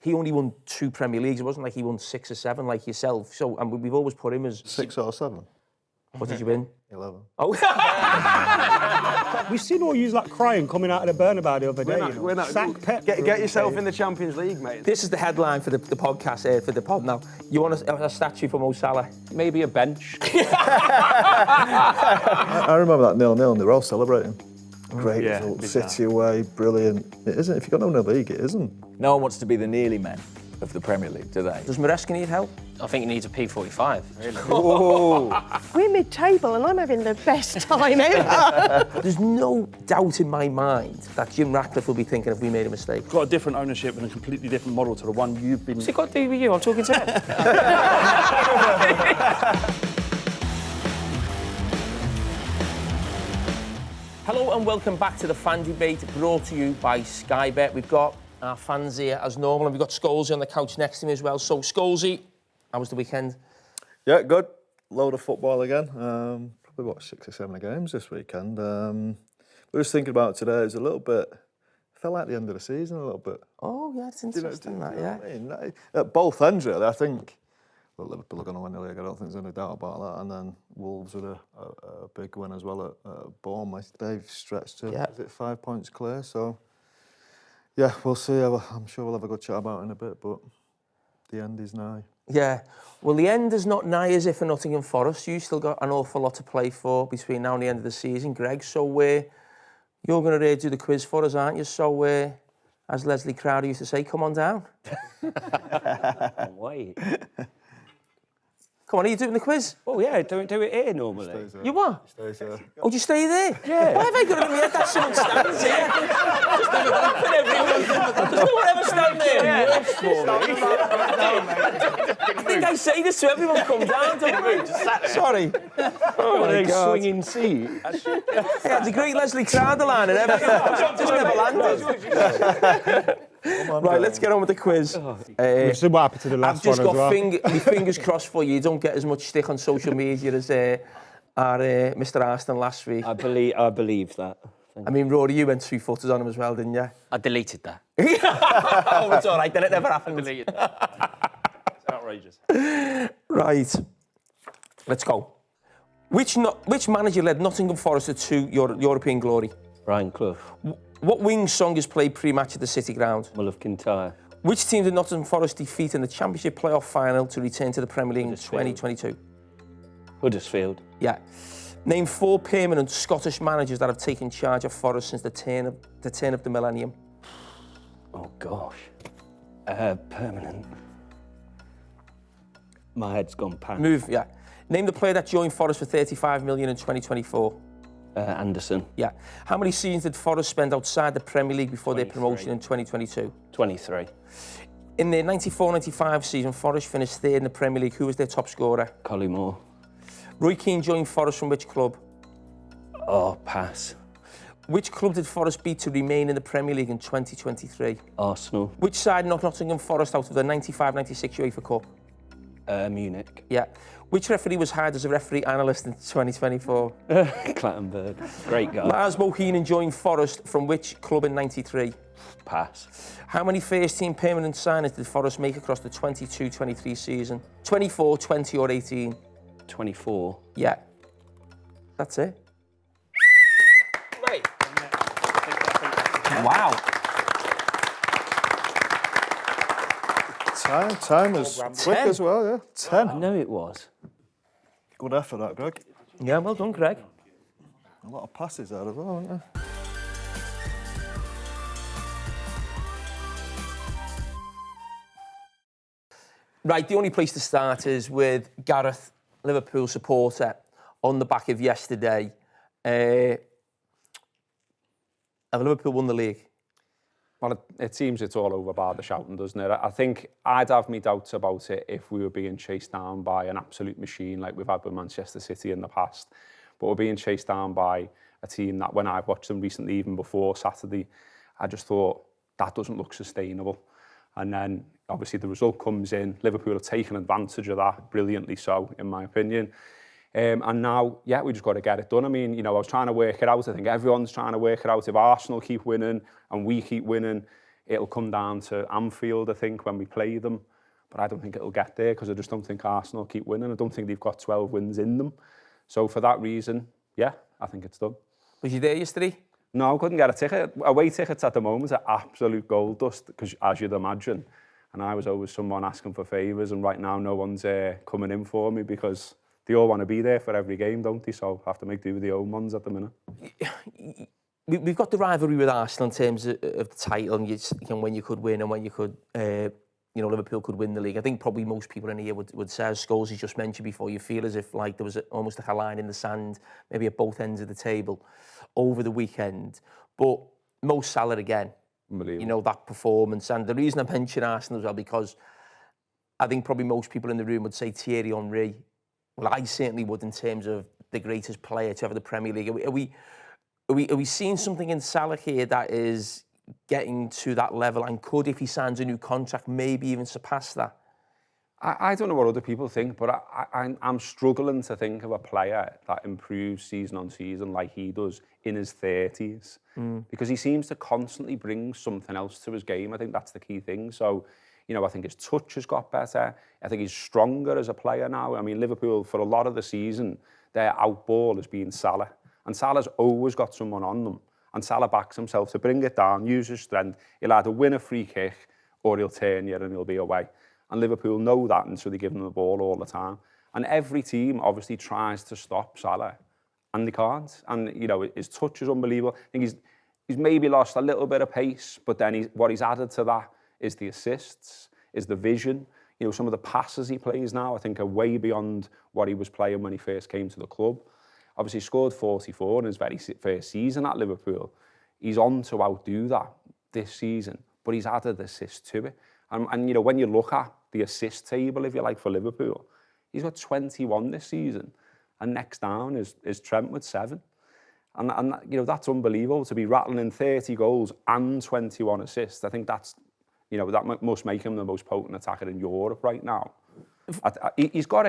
he only won 2 Premier Leagues. It wasn't like he won 6 or 7 like yourself. So, and we've always put him as... 6 or 7? What did you win? 11. Oh, We've seen all you like crying coming out of the Bernabeu the other day. We're not, Sack Pep. get yourself in the Champions League, mate. this is the headline for the podcast, for the pod now. You want a statue for Mo Salah? Maybe a bench. I remember that 0-0 and they were all celebrating. Great result, City away, brilliant. It isn't, if you've got no win the league, it isn't. No one wants to be the nearly men of the Premier League, do they? Does Maresca need help? I think he needs a P45. Really? We're mid-table and I'm having the best time ever. There's no doubt in my mind that Jim Ratcliffe will be thinking if we made a mistake. Got a different ownership and a completely different model to the one you've been... What's it got to do with you? I'm talking to him. Hello and welcome back to the Fan Debate, brought to you by Sky Bet. We've got our fans here as normal, and we've got Scholesy on the couch next to me as well. So, Scholesy, how was the weekend? Yeah, good. Load of football again. Probably watched 6 or 7 games this weekend. We were just thinking about today. It was a little bit... felt like the end of the season a little bit. Oh, yeah, it's interesting, yeah. I mean, at both ends, really. I think... Well, Liverpool are going to win the league. I don't think there's any doubt about that. And then Wolves with a big win as well at Bournemouth. They've stretched to, is it 5 points clear? So, yeah, we'll see. I'm sure we'll have a good chat about it in a bit, but the end is nigh. Yeah. Well, the end is not nigh as if for Nottingham Forest. You still got an awful lot to play for between now and the end of the season, Greg. So you're going to do the quiz for us, aren't you? So, as Leslie Crowder used to say, come on down. Wait. Come on, are you doing the quiz? Oh, yeah, don't do it here normally. You what? Stays there. Oh, do you stay there? Yeah. Why have I got it in my head that someone stands here? Just have a look at everyone. Does no one ever stand there? I think I say this to everyone, come down, don't we? Sorry. Oh, my God. Swinging seat. Yeah, the great Leslie Crowder line and everything. Just never landed. Right, let's get on with the quiz. We've seen what happened to the last one as well. I've just got my fingers crossed for you. You don't get as much stick on social media as our Mr. Arston last week. I believe that. I mean, Rory, you went 2-footers on him as well, didn't you? I deleted that. Oh, it's all right, then it never happened. It's outrageous. Right, let's go. Which manager led Nottingham Forest to European glory? Brian Clough. What Wings song is played pre-match at the City Ground? Mull of Kintyre. Which team did Nottingham Forest defeat in the Championship playoff final to return to the Premier League in 2022? Huddersfield. Yeah. Name 4 permanent Scottish managers that have taken charge of Forest since the turn of the millennium. Oh, gosh. Permanent. My head's gone past. Move, yeah. Name the player that joined Forest for 35 million in 2024. Anderson. Yeah. How many seasons did Forest spend outside the Premier League before their promotion in 2022? 23. In the 94-95 season, Forest finished 3rd in the Premier League. Who was their top scorer? Collymore. Roy Keane joined Forest from which club? Oh, pass. Which club did Forest beat to remain in the Premier League in 2023? Arsenal. Which side knocked Nottingham Forest out of the 95-96 UEFA Cup? Munich. Yeah. Which referee was hired as a referee analyst in 2024? Clattenburg. Great guy. Lars Bohinen joined Forest from which club in 93? Pass. How many first-team permanent signings did Forest make across the 22-23 season? 24, 20 or 18? 24. Yeah. That's it. Mate. Wow. Time was quick 10. as well, yeah. 10. I know it was. Good effort, that, Greg. Yeah, well done, Greg. A lot of passes there as well, aren't there? Right, the only place to start is with Gareth, Liverpool supporter, on the back of yesterday. Have Liverpool won the league? Well, it seems it's all over by the shouting, doesn't it? I think I'd have me doubts about it if we were being chased down by an absolute machine like we've had with Manchester City in the past. But we're being chased down by a team that when I watched them recently, even before Saturday, I just thought that doesn't look sustainable. And then obviously the result comes in. Liverpool have taken advantage of that, brilliantly so, in my opinion. And now, yeah, we just got to get it done. I mean, you know, I was trying to work it out. I think everyone's trying to work it out. If Arsenal keep winning and we keep winning, It'll come down to Anfield, I think, when we play them. But I don't think it'll get there because I just don't think Arsenal keep winning. I don't think they've got 12 wins in them. So for that reason, yeah, I think it's done. Was you there yesterday? No, I couldn't get a ticket. Away tickets at the moment are absolute gold dust, because as you'd imagine. And I was always someone asking for favours, and right now no one's coming in for me because they all want to be there for every game, don't they? So I have to make do with the own ones at the minute. We've got the rivalry with Arsenal in terms of the title, and when you could win and when you could, Liverpool could win the league. I think probably most people in here would say, as Scholes just mentioned before, you feel as if like there was almost like a line in the sand, maybe at both ends of the table over the weekend. But Mo Salah again, that performance. And the reason I mention Arsenal as well, because I think probably most people in the room would say Thierry Henry. Well, I certainly would, in terms of the greatest player to ever the Premier League. Are we seeing something in Salah here that is getting to that level, and could, if he signs a new contract, maybe even surpass that? I don't know what other people think, but I'm struggling to think of a player that improves season on season like he does in his 30s. Because he seems to constantly bring something else to his game. I think that's the key thing. So, I think his touch has got better. I think he's stronger as a player now. I mean, Liverpool, for a lot of the season, their outball has been Salah. And Salah's always got someone on them. And Salah backs himself to bring it down, use his strength. He'll either win a free kick or he'll turn you and he'll be away. And Liverpool know that, and so they give him the ball all the time. And every team obviously tries to stop Salah, and they can't. And, his touch is unbelievable. I think he's maybe lost a little bit of pace, but then what he's added to that is the assists, is the vision. Some of the passes he plays now, I think, are way beyond what he was playing when he first came to the club. Obviously, he scored 44 in his very first season at Liverpool. He's on to outdo that this season, but he's added assists to it. And when you look at the assist table, if you like, for Liverpool, he's got 21 this season, and next down is Trent with 7. And that's unbelievable, to be rattling in 30 goals and 21 assists. I think that's, that must make him the most potent attacker in Europe right now. You've got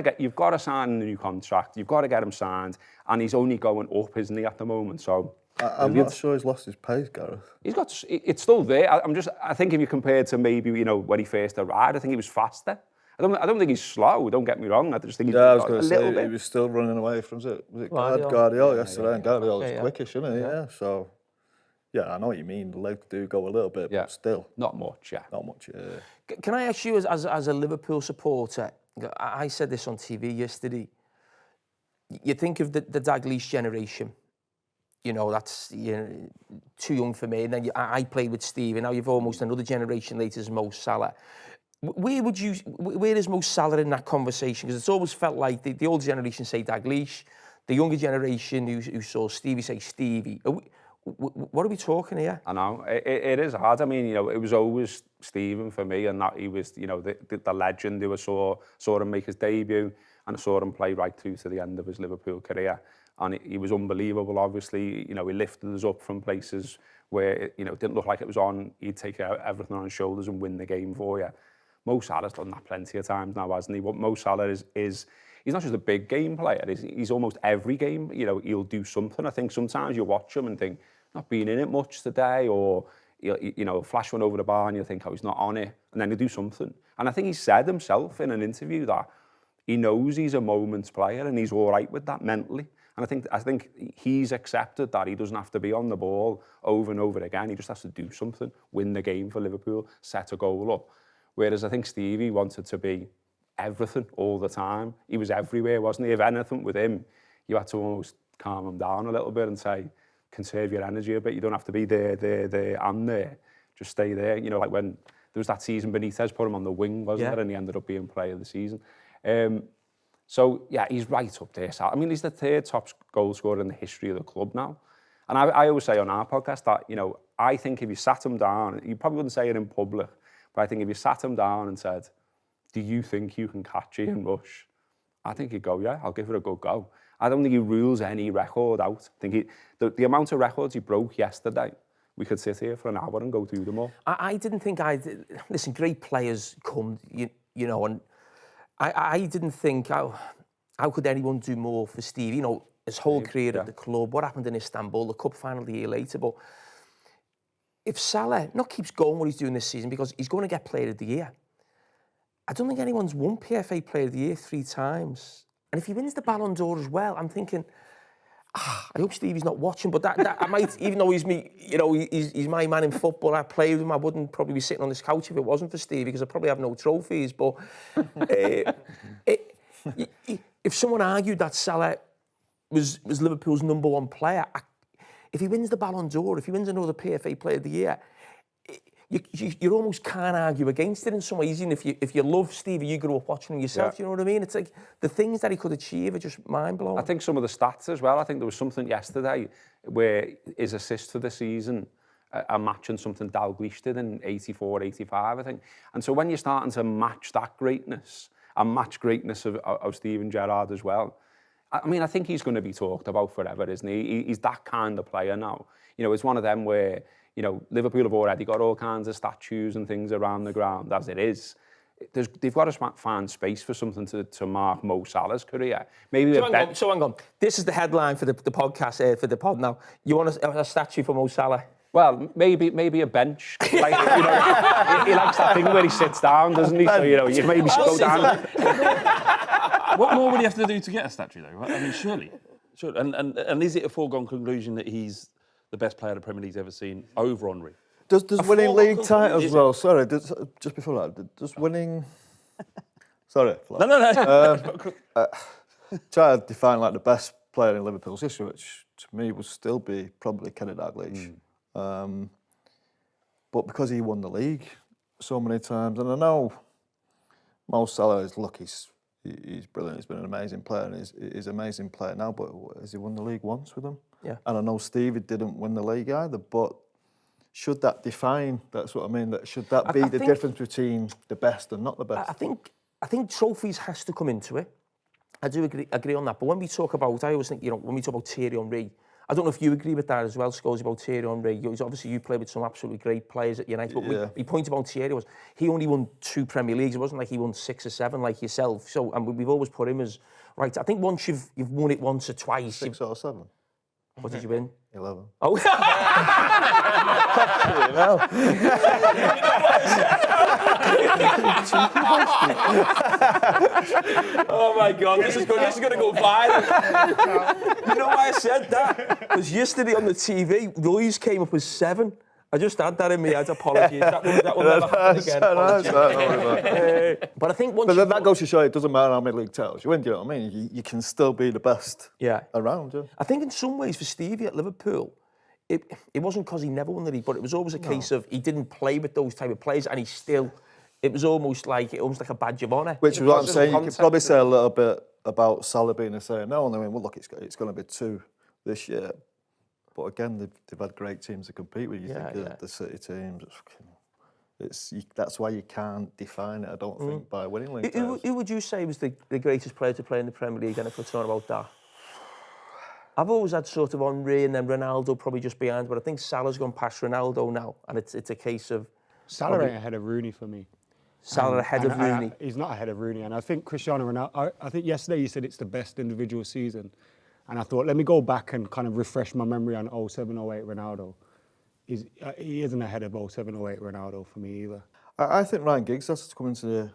to sign a new contract. You've got to get him signed, and he's only going up, isn't he, at the moment? So I'm not sure he's lost his pace, Gareth. It's still there. I think if you compare to maybe when he first arrived, I think he was faster. I don't think he's slow. Don't get me wrong. I just think he's I was going a to little say bit. he was still running away from Guardiola. Guardiola yesterday, and Guardiola's quickish, isn't he? Yeah. So. Yeah, I know what you mean. The legs do go a little bit, but still. Not much, yeah. Not much, yeah. Can I ask you, as a Liverpool supporter, I said this on TV yesterday, you think of the Dalglish generation, that's too young for me, and then I played with Steve, and now you've almost another generation later as Mo Salah. Where is Mo Salah in that conversation? Because it's always felt like the older generation say Dalglish, the younger generation who saw Stevie say Stevie. What are we talking here? I know, it is hard. I mean, it was always Stephen for me, and that he was, the legend who I saw him make his debut, and I saw him play right through to the end of his Liverpool career. And he was unbelievable, obviously. He lifted us up from places where, it didn't look like it was on. He'd take everything on his shoulders and win the game for you. Mo Salah's done that plenty of times now, hasn't he? What Mo Salah is he's not just a big game player. He's almost every game, he'll do something. I think sometimes you watch him and think, not being in it much today, or, flash one over the bar and you think, oh, he's not on it, and then he'll do something. And I think he said himself in an interview that he knows he's a moments player and he's all right with that mentally. And I think he's accepted that he doesn't have to be on the ball over and over again. He just has to do something, win the game for Liverpool, set a goal up. Whereas I think Stevie wanted to be everything all the time. He was everywhere, wasn't he? If anything with him, you had to almost calm him down a little bit and say, conserve your energy a bit. You don't have to be there, and there. Just stay there. Like when there was that season, Benitez put him on the wing, wasn't it? And he ended up being player of the season. So, yeah, he's right up there. I mean, he's the 3rd top goal scorer in the history of the club now. And I always say on our podcast that, I think if you sat him down, you probably wouldn't say it in public, but I think if you sat him down and said, do you think you can catch Ian Rush? I think he'd go, yeah, I'll give it a good go. I don't think he rules any record out. I think the amount of records he broke yesterday, we could sit here for an hour and go through them all. I didn't think listen, great players come, and I didn't think, how could anyone do more for Steve? His whole career at the club, what happened in Istanbul, the cup final the year later, but if Salah not keeps going what he's doing this season, because he's going to get Player of the Year. I don't think anyone's won PFA Player of the Year 3 times. And if he wins the Ballon d'Or as well, I'm thinking, I hope Stevie's not watching, but that I might, even though he's me, you know, he's my man in football, I play with him, I wouldn't probably be sitting on this couch if it wasn't for Stevie, because I probably have no trophies. But if someone argued that Salah was Liverpool's #1 player, if he wins the Ballon d'Or, if he wins another PFA Player of the Year, you almost can't argue against it in some ways. Even if you love Stevie, you grew up watching him yourself, you know what I mean? It's like the things that he could achieve are just mind-blowing. I think some of the stats as well, I think there was something yesterday where his assists for the season are matching something Dalglish did in 84, 85, I think. And so when you're starting to match that greatness and match greatness of Steven Gerrard as well, I mean, I think he's going to be talked about forever, isn't he? He's that kind of player now. You know, it's one of them where, you know, Liverpool have already got all kinds of statues and things around the ground as it is. They've got to find space for something to mark Mo Salah's career. Maybe so hang on. This is the headline for the podcast, for the pod now. You want a statue for Mo Salah? Well, maybe a bench. Like, you know, he likes that thing where he sits down, doesn't he? So, you know, you maybe go down. What more would he have to do to get a statue, though? Right? I mean, surely. And is it a foregone conclusion that he's the best player the Premier League's ever seen over Henry? Does winning league titles as well? Sorry, just before that, does winning... Sorry. Flav. No. Try to define like the best player in Liverpool's history, which to me would still be probably Kenny Dalglish. But because he won the league so many times, and I know Mo Salah is lucky. He's brilliant. He's been an amazing player, and he's an amazing player now. But has he won the league once with them? Yeah. And I know Stevie didn't win the league either. But should that define? That's what I mean. Should that be the difference between the best and not the best? I think trophies has to come into it. I do agree on that. But when we talk about, I always think, you know, when we talk about Thierry Henry, I don't know if you agree with that as well, Scholes, about Thierry Henry. Obviously, you played with some absolutely great players at United. But the point about Thierry was he only won 2 Premier Leagues. It wasn't like he won 6 or 7 like yourself. So, and we've always put him as right. I think once you've won it once or twice. 6 or 7. What did you win? 11. Oh. Oh my God, this is going to go viral. You know why I said that? Because yesterday on the TV, Roy's came up as 7. I just had that in my head. Apologies. That will never happen again. But I think once. But that goes to show it doesn't matter how many league titles you win. Do you know what I mean? You can still be the best. Around. Yeah. I think in some ways for Stevie at Liverpool, it wasn't because he never won the league, but it was always a case of he didn't play with those type of players, and he still. It was almost like a badge of honour. Which is what I'm saying. You could probably say a little bit about Salah being the same now. And I mean, well, look, it's going to be 2 this year. But again, they've had great teams to compete with. You think the City teams, that's why you can't define it, I don't think, by winning league titles. Who would you say was the greatest player to play in the Premier League, and if we're talking about that? I've always had sort of Henry and then Ronaldo probably just behind, but I think Salah's gone past Ronaldo now, and it's a case of... Salah ain't ahead of Rooney for me. Salah ahead of Rooney? He's not ahead of Rooney, and I think Cristiano Ronaldo... I think yesterday you said it's the best individual season. And I thought, let me go back and kind of refresh my memory on 07-08 Ronaldo. He isn't ahead of 07-08 Ronaldo for me either. I think Ryan Giggs has to come into the...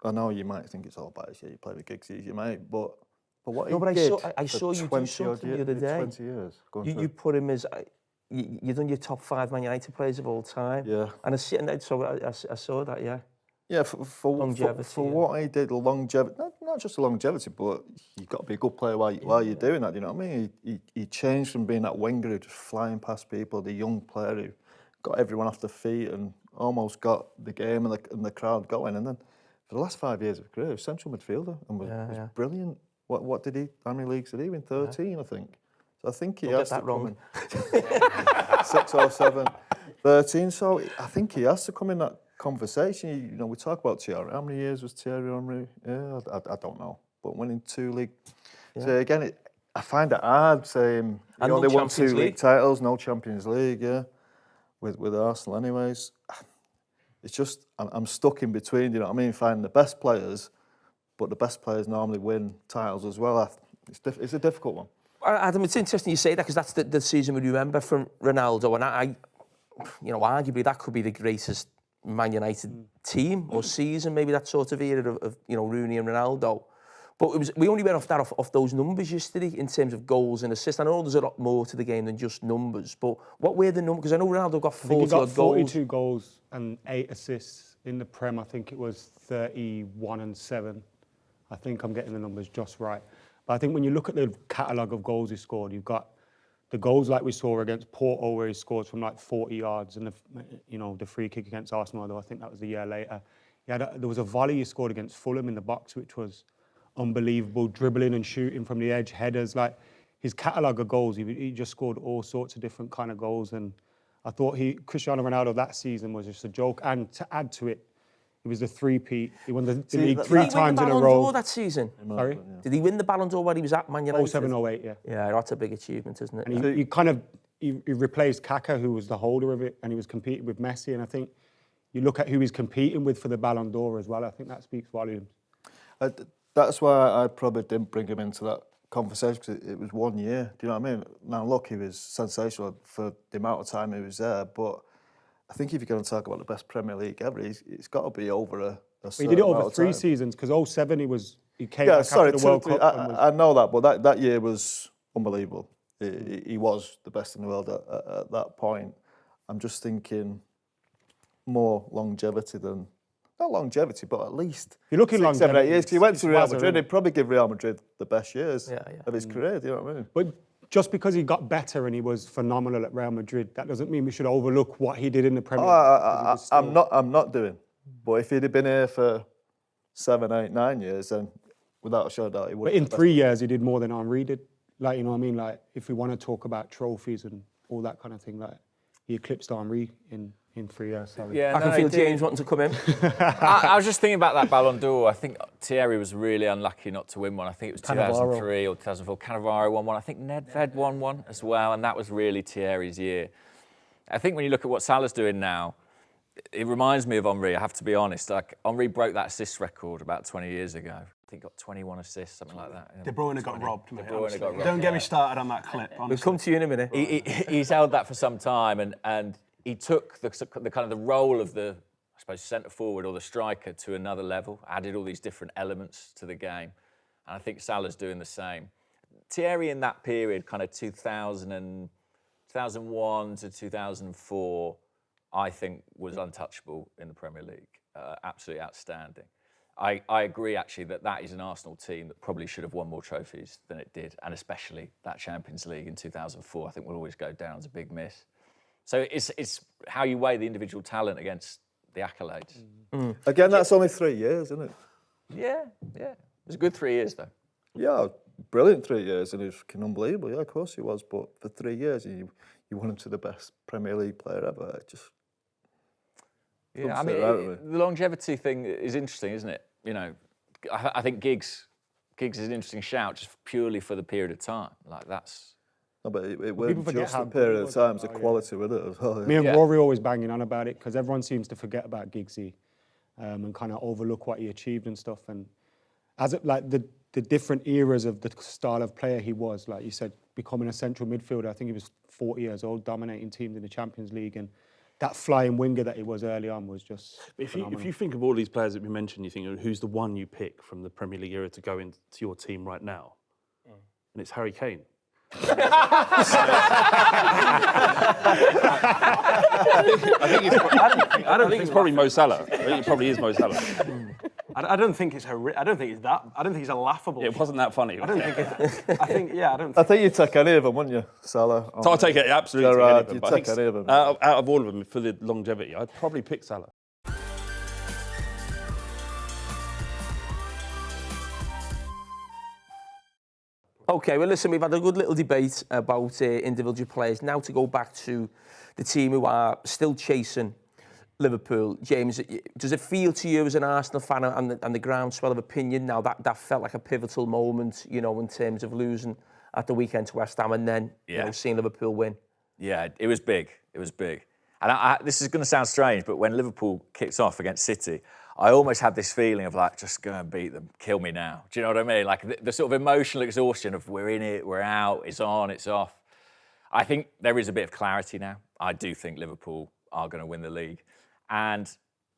I know you might think it's all biased, you play with Giggs, you might, but what he did I saw you do something the other day. 20 years. You put him as... You've done your top 5 Man United players of all time. Yeah. And I saw that, yeah. Yeah, for what he did, longevity, not just the longevity, but you've got to be a good player while you're doing that, you know what I mean? He changed from being that winger who just flying past people, the young player who got everyone off their feet and almost got the game and the crowd going. And then for the last 5 years of his career, he was central midfielder and was brilliant. What did he, how many leagues did he win? 13, I think. So I think he has to come in. 6 or 7, 13. So I think he has to come in that conversation. You know, we talk about Thierry. How many years was Thierry Henry? Yeah, I don't know. But winning 2 league. Yeah. So again, I find it hard saying he only won 2 league titles, no Champions League. Yeah, with Arsenal, anyways. It's just I'm stuck in between. You know what I mean? Finding the best players, but the best players normally win titles as well. It's a difficult one. Adam, it's interesting you say that because that's the season we remember from Ronaldo, and you know, arguably that could be the greatest Man United team or season, maybe that sort of era of you know, Rooney and Ronaldo. But we only went off those numbers yesterday in terms of goals and assists. I know there's a lot more to the game than just numbers, but what were the numbers? Because I know Ronaldo got 40 he got odd goals. 42 goals and 8 assists in the Prem. I think it was 31 and 7. I think I'm getting the numbers just right. But I think when you look at the catalogue of goals he scored, you've got the goals like we saw against Porto, where he scored from like 40 yards, and the free kick against Arsenal, though I think that was a year later. There was a volley he scored against Fulham in the box, which was unbelievable, dribbling and shooting from the edge, headers. Like his catalogue of goals, he just scored all sorts of different kind of goals. And I thought Cristiano Ronaldo that season was just a joke. And to add to it, he was the three-peat. He won the league 3 times in a row. Did he win the Ballon d'Or that season? Sorry? Did he win the Ballon d'Or while he was at Man United? 07-08, yeah. Yeah, that's a big achievement, isn't it? And he replaced Kaká, who was the holder of it, and he was competing with Messi. And I think you look at who he's competing with for the Ballon d'Or as well. I think that speaks volumes. That's why I probably didn't bring him into that conversation, because it was 1 year. Do you know what I mean? Now, look, he was sensational for the amount of time he was there, but I think if you're going to talk about the best Premier League ever, it's got to be over a he did it over 3 seasons, because 07 he came back after the World Cup. I know that, but that year was unbelievable. He was the best in the world at that point. I'm just thinking more longevity than... Not longevity, but at least you're looking 6, 7, 8 years. Because he went to Real Madrid, he'd probably give Real Madrid the best years of his career. Do you know what I mean? But just because he got better and he was phenomenal at Real Madrid, that doesn't mean we should overlook what he did in the Premier League. I'm not doing. But if he'd have been here for 7, 8, 9 years, then without a shadow of doubt, he would. But in 3 years, he did more than Henry did. Like, you know what I mean? Like, if we want to talk about trophies and all that kind of thing, like he eclipsed Henry in 3 years. Sorry. Yeah, I can feel James wanting to come in. I was just thinking about that Ballon d'Or. I think Thierry was really unlucky not to win one. I think it was 2003 or 2004. Cannavaro won one. I think Nedved won one as well, and that was really Thierry's year. I think when you look at what Salah's doing now, it reminds me of Henry, I have to be honest. Like, Henry broke that assist record about 20 years ago. I think he got 21 assists, something like that. De Bruyne got robbed, mate. Got robbed. Don't get me started on that clip, honestly. We'll come to you in a minute. He's held that for some time, and he took the kind of the role of the, I suppose, centre forward or the striker to another level, added all these different elements to the game. And I think Salah's doing the same. Thierry in that period, kind of 2001 to 2004, I think was untouchable in the Premier League. Absolutely outstanding. I agree, actually, that is an Arsenal team that probably should have won more trophies than it did, and especially that Champions League in 2004, I think will always go down as a big miss. So it's how you weigh the individual talent against the accolades. Again, that's only 3 years, isn't it? Yeah. It was a good 3 years, though. Yeah, brilliant 3 years, and it was fucking unbelievable. Yeah, of course he was. But for 3 years, you won him to the best Premier League player ever. It just... Yeah, I mean, the longevity thing is interesting, isn't it? You know, I think Giggs is an interesting shout just purely for the period of time. Like, that's... No, but it wasn't just a period of time, it's the quality with it as well. Yeah. Me and Rory always banging on about it, because everyone seems to forget about Giggsy and kind of overlook what he achieved and stuff. And as it, like the different eras of the style of player he was, like you said, becoming a central midfielder. I think he was 40 years old, dominating teams in the Champions League, and that flying winger that he was early on was just phenomenal. If you think of all these players that we mentioned, you think, who's the one you pick from the Premier League era to go into your team right now? And it's Harry Kane. I think it's probably Mo Salah. I think it probably is Mo Salah. I don't think it's I don't think it's a laughable. It wasn't that funny. I don't think it's. I think you'd take any of them, wouldn't you, Salah? So I'll take it absolutely. Gerrard, any of them. you'd take any of them. Out of all of them, for the longevity, I'd probably pick Salah. OK, well, listen, we've had a good little debate about individual players. Now to go back to the team who are still chasing Liverpool. James, does it feel to you as an Arsenal fan and the groundswell of opinion now that felt like a pivotal moment, you know, in terms of losing at the weekend to West Ham and then you know, seeing Liverpool win? Yeah, it was big. It was big. And this is going to sound strange, but when Liverpool kicked off against City, I almost had this feeling of like, just go and beat them, kill me now. Do you know what I mean? Like the sort of emotional exhaustion of we're in it, we're out, it's on, it's off. I think there is a bit of clarity now. I do think Liverpool are going to win the league. And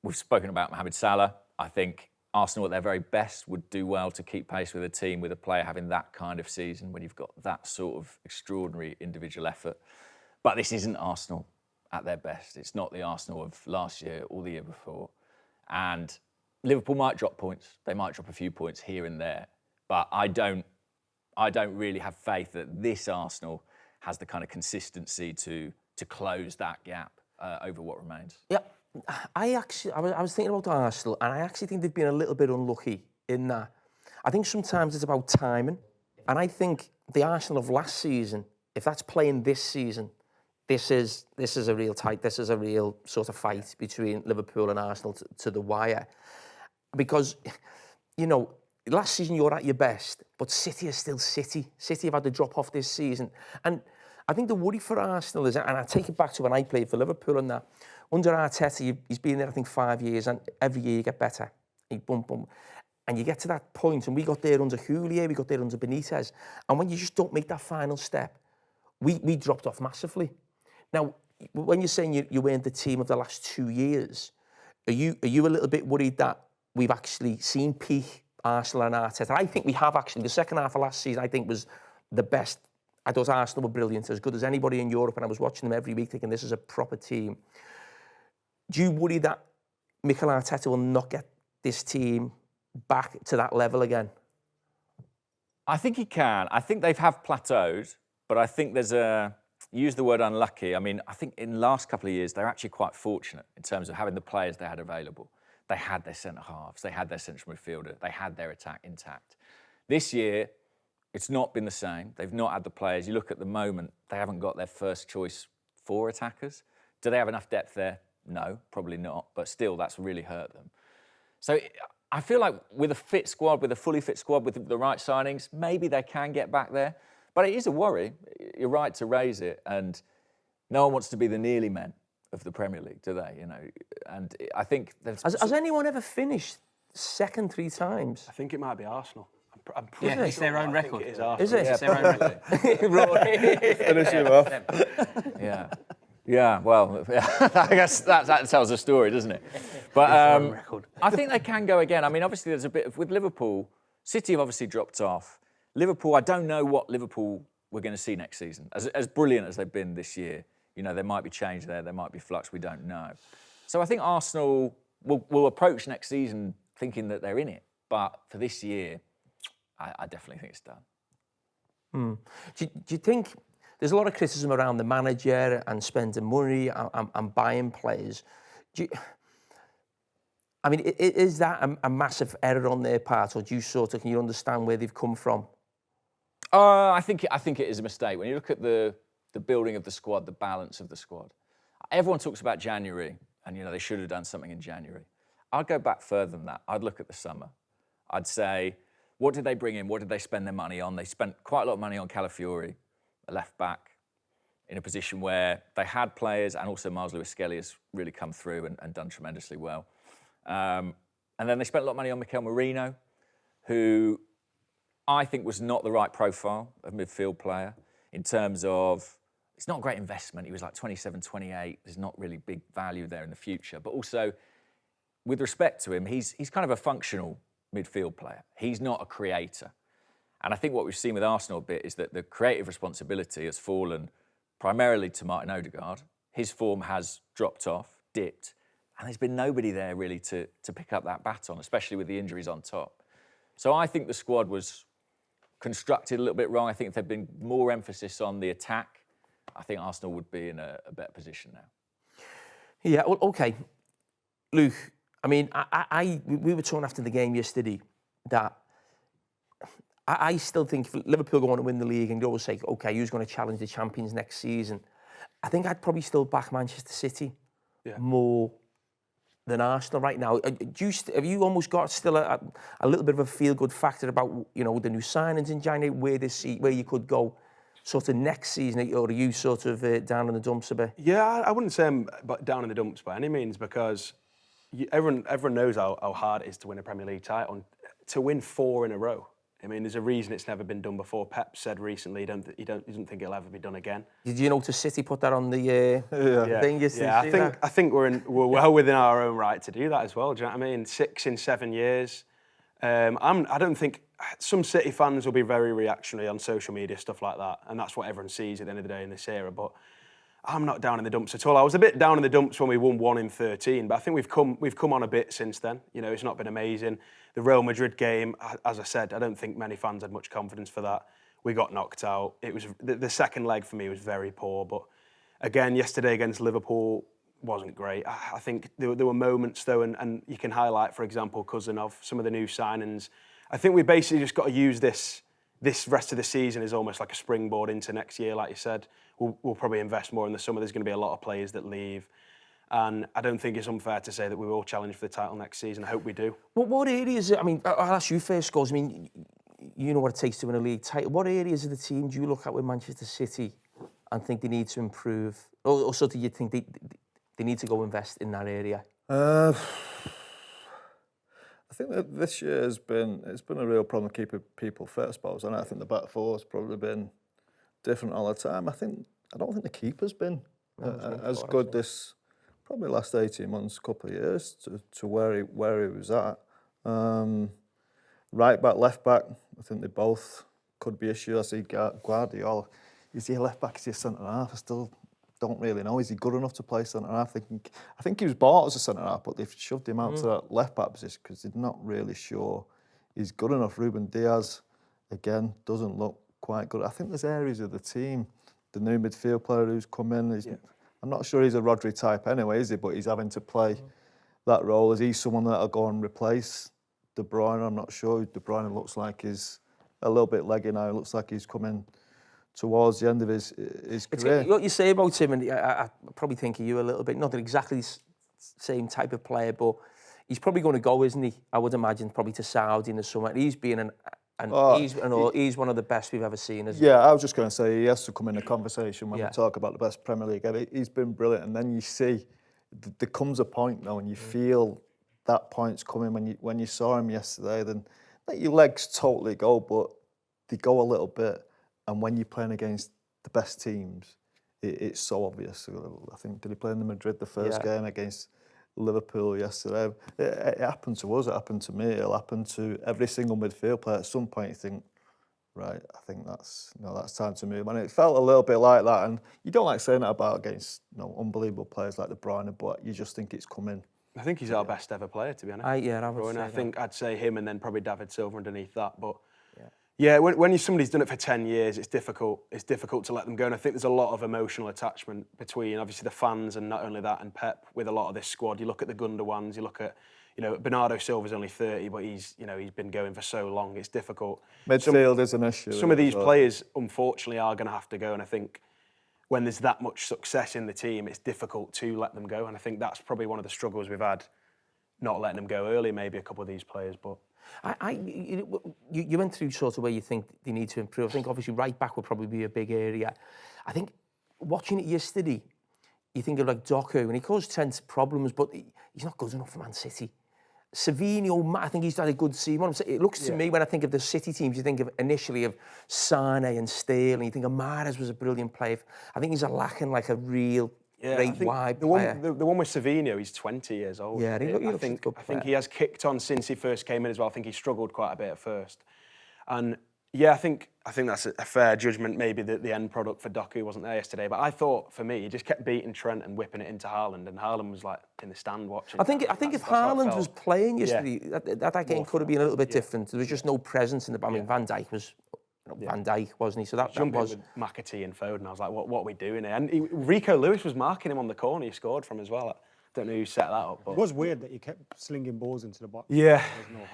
we've spoken about Mohamed Salah. I think Arsenal at their very best would do well to keep pace with a team, with a player having that kind of season when you've got that sort of extraordinary individual effort. But this isn't Arsenal at their best. It's not the Arsenal of last year or the year before. And Liverpool might drop points. They might drop a few points here and there. But I don't really have faith that this Arsenal has the kind of consistency to close that gap over what remains. Yeah, I was thinking about Arsenal, and I actually think they've been a little bit unlucky in that. I think sometimes it's about timing, and I think the Arsenal of last season, if that's playing this season, this is a real this is a real sort of fight between Liverpool and Arsenal to the wire, because, you know, last season you were at your best, but City is still City. City have had to drop off this season, and I think the worry for Arsenal is, and I take it back to when I played for Liverpool and that, under Arteta, he's been there, I think, 5 years, and every year you get better. And you get to that point, and we got there under Houllier, we got there under Benitez, and when you just don't make that final step, we dropped off massively. Now, when you're saying you weren't the team of the last 2 years, are you a little bit worried that we've actually seen peak Arsenal and Arteta? I think we have actually. The second half of last season, I think, was the best. I thought Arsenal were brilliant, as good as anybody in Europe, and I was watching them every week thinking this is a proper team. Do you worry that Mikel Arteta will not get this team back to that level again? I think he can. I think they have plateaued, but I think there's use the word unlucky. I mean, I think in the last couple of years, they're actually quite fortunate in terms of having the players they had available. They had their centre-halves, they had their central midfielder, they had their attack intact. This year, it's not been the same. They've not had the players. You look at the moment, they haven't got their first choice 4 attackers. Do they have enough depth there? No, probably not. But still, that's really hurt them. So I feel like with a fit squad, with a fully fit squad, with the right signings, maybe they can get back there. But it is a worry. You're right to raise it. And no one wants to be the nearly men of the Premier League, do they? You know, and I think has anyone ever finished second 3 times? I think it might be Arsenal. I'm pretty sure it's their own record. It is Arsenal. Is it? Yeah, It's their own record. Finish him off. Yeah. Yeah, well, I guess that tells a story, doesn't it? But I think they can go again. I mean, obviously, there's a bit of, with Liverpool, City have obviously dropped off. Liverpool, I don't know what Liverpool we're going to see next season. As brilliant as they've been this year, you know, there might be change there might be flux, we don't know. So I think Arsenal will approach next season thinking that they're in it. But for this year, I definitely think it's done. Do you think there's a lot of criticism around the manager and spending money and buying players? I mean, is that a massive error on their part, or do you can you understand where they've come from? I think it is a mistake. When you look at the building of the squad, the balance of the squad, everyone talks about January, and you know they should have done something in January. I'd go back further than that. I'd look at the summer. I'd say, what did they bring in? What did they spend their money on? They spent quite a lot of money on Calafiori, a left back, in a position where they had players, and also Miles Lewis-Skelly has really come through and done tremendously well. And then they spent a lot of money on Mikel Merino, who I think was not the right profile of midfield player in terms of, it's not a great investment. He was like 27, 28. There's not really big value there in the future. But also, with respect to him, he's kind of a functional midfield player. He's not a creator. And I think what we've seen with Arsenal a bit is that the creative responsibility has fallen primarily to Martin Odegaard. His form has dropped off, dipped, and there's been nobody there really to pick up that baton, especially with the injuries on top. So I think the squad was constructed a little bit wrong. I think if there'd been more emphasis on the attack, I think Arsenal would be in a better position now. Yeah, well, OK. Luke, I mean, we were talking after the game yesterday that I still think if Liverpool go on to win the league and you always say, OK, who's going to challenge the champions next season? I think I'd probably still back Manchester City more than Arsenal right now. Have you almost got still a little bit of a feel-good factor about, you know, the new signings in January, where you could go sort of next season, or are you sort of down in the dumps a bit? Yeah, I wouldn't say I'm down in the dumps by any means, because everyone knows how hard it is to win a Premier League title. To win 4 in a row I mean, there's a reason it's never been done before. Pep said recently he doesn't think it'll ever be done again. Did you notice City put that on the thing yesterday? I think we're well within our own right to do that as well. Do you know what I mean? 6 in 7 years. I don't think some City fans will be very reactionary on social media, stuff like that, and that's what everyone sees at the end of the day in this era. But I'm not down in the dumps at all. I was a bit down in the dumps when we won 1 in 13, but I think we've come on a bit since then. You know, it's not been amazing. The Real Madrid game, as I said, I don't think many fans had much confidence for that. We got knocked out. It was the second leg for me was very poor, but again, yesterday against Liverpool wasn't great. I think there were moments though, and you can highlight, for example, Cousinov, some of the new signings. I think we basically just got to use this rest of the season as almost like a springboard into next year, like you said. We'll probably invest more in the summer. There's going to be a lot of players that leave. And I don't think it's unfair to say that we will challenge for the title next season. I hope we do. What areas, I mean, I'll ask you first, Scholes. I mean, you know what it takes to win a league title. What areas of the team do you look at with Manchester City and think they need to improve? Or also do you think they need to go invest in that area? I think that this year it's been a real problem keeping people fit, I suppose. And I think the back four's probably been different all the time. I don't think the keeper's been as good this probably last 18 months, couple of years to where he was at. Right back, left back, I think they both could be issues. I see Guardiola. Is he a left back? Is he a centre half? I still don't really know. Is he good enough to play centre half? I think he was bought as a centre half, but they've shoved him out to that left back position because they're not really sure he's good enough. Ruben Diaz, again, doesn't look quite good. I think there's areas of the team. The new midfield player who's come in, I'm not sure he's a Rodri type anyway, is he? But he's having to play that role. Is he someone that'll go and replace De Bruyne? I'm not sure. De Bruyne looks like he's a little bit leggy now. It looks like he's coming towards the end of his career. What you say about him, and I probably think of you a little bit, not that exactly the same type of player, but he's probably going to go, isn't he? I would imagine probably to Saudi in the summer. He's been he's one of the best we've ever seen. Yeah, I was just going to say he has to come in the conversation when we talk about the best Premier League ever. He's been brilliant, and then you see there comes a point now, and you feel that point's coming when you saw him yesterday. Then let your legs totally go, but they go a little bit. And when you're playing against the best teams, it's so obvious. I think, did he play in the Madrid the first game against Liverpool yesterday? It happened to us, it happened to me, it'll happen to every single midfield player. At some point you think, right, I think that's time to move. And it felt a little bit like that. And you don't like saying that about against unbelievable players like De Bruyne, but you just think it's coming. I think he's our best ever player, to be honest. I think I'd say him and then probably David Silva underneath that. But yeah, when somebody's done it for 10 years, it's difficult. It's difficult to let them go. And I think there's a lot of emotional attachment between, obviously, the fans and not only that, and Pep with a lot of this squad. You look at the Gundogan, you look at, Bernardo Silva's only 30, but he's been going for so long. It's difficult. Midfield is an issue. Some of these players, unfortunately, are going to have to go. And I think when there's that much success in the team, it's difficult to let them go. And I think that's probably one of the struggles we've had, not letting them go early, maybe a couple of these players, but... You went through sort of where you think they need to improve. I think obviously right back will probably be a big area. I think watching it yesterday, you think of like Doku, and he caused Trent problems, but he's not good enough for Man City. Savinho, I think he's had a good season. It looks to me, when I think of the City teams, you think of initially of Sane and Sterling, you think of Mahrez was a brilliant player. I think he's lacking like a real... great wide player. The one with Savinho, he's 20 years old. Yeah, I think he has kicked on since he first came in as well. I think he struggled quite a bit at first. And yeah, I think that's a fair judgment. Maybe the end product for Doku wasn't there yesterday. But I thought, for me, he just kept beating Trent and whipping it into Haaland. And Haaland was like in the stand watching. I think if Haaland was playing yesterday, that game could have been a little bit different. There was just no presence in the... I mean, Van Dijk was... Van Dijk, wasn't he? So that was... with McAtee and Foden. I was like, what are we doing here? And Rico Lewis was marking him on the corner he scored from as well. I don't know who set that up. But... It was weird that he kept slinging balls into the box. Yeah,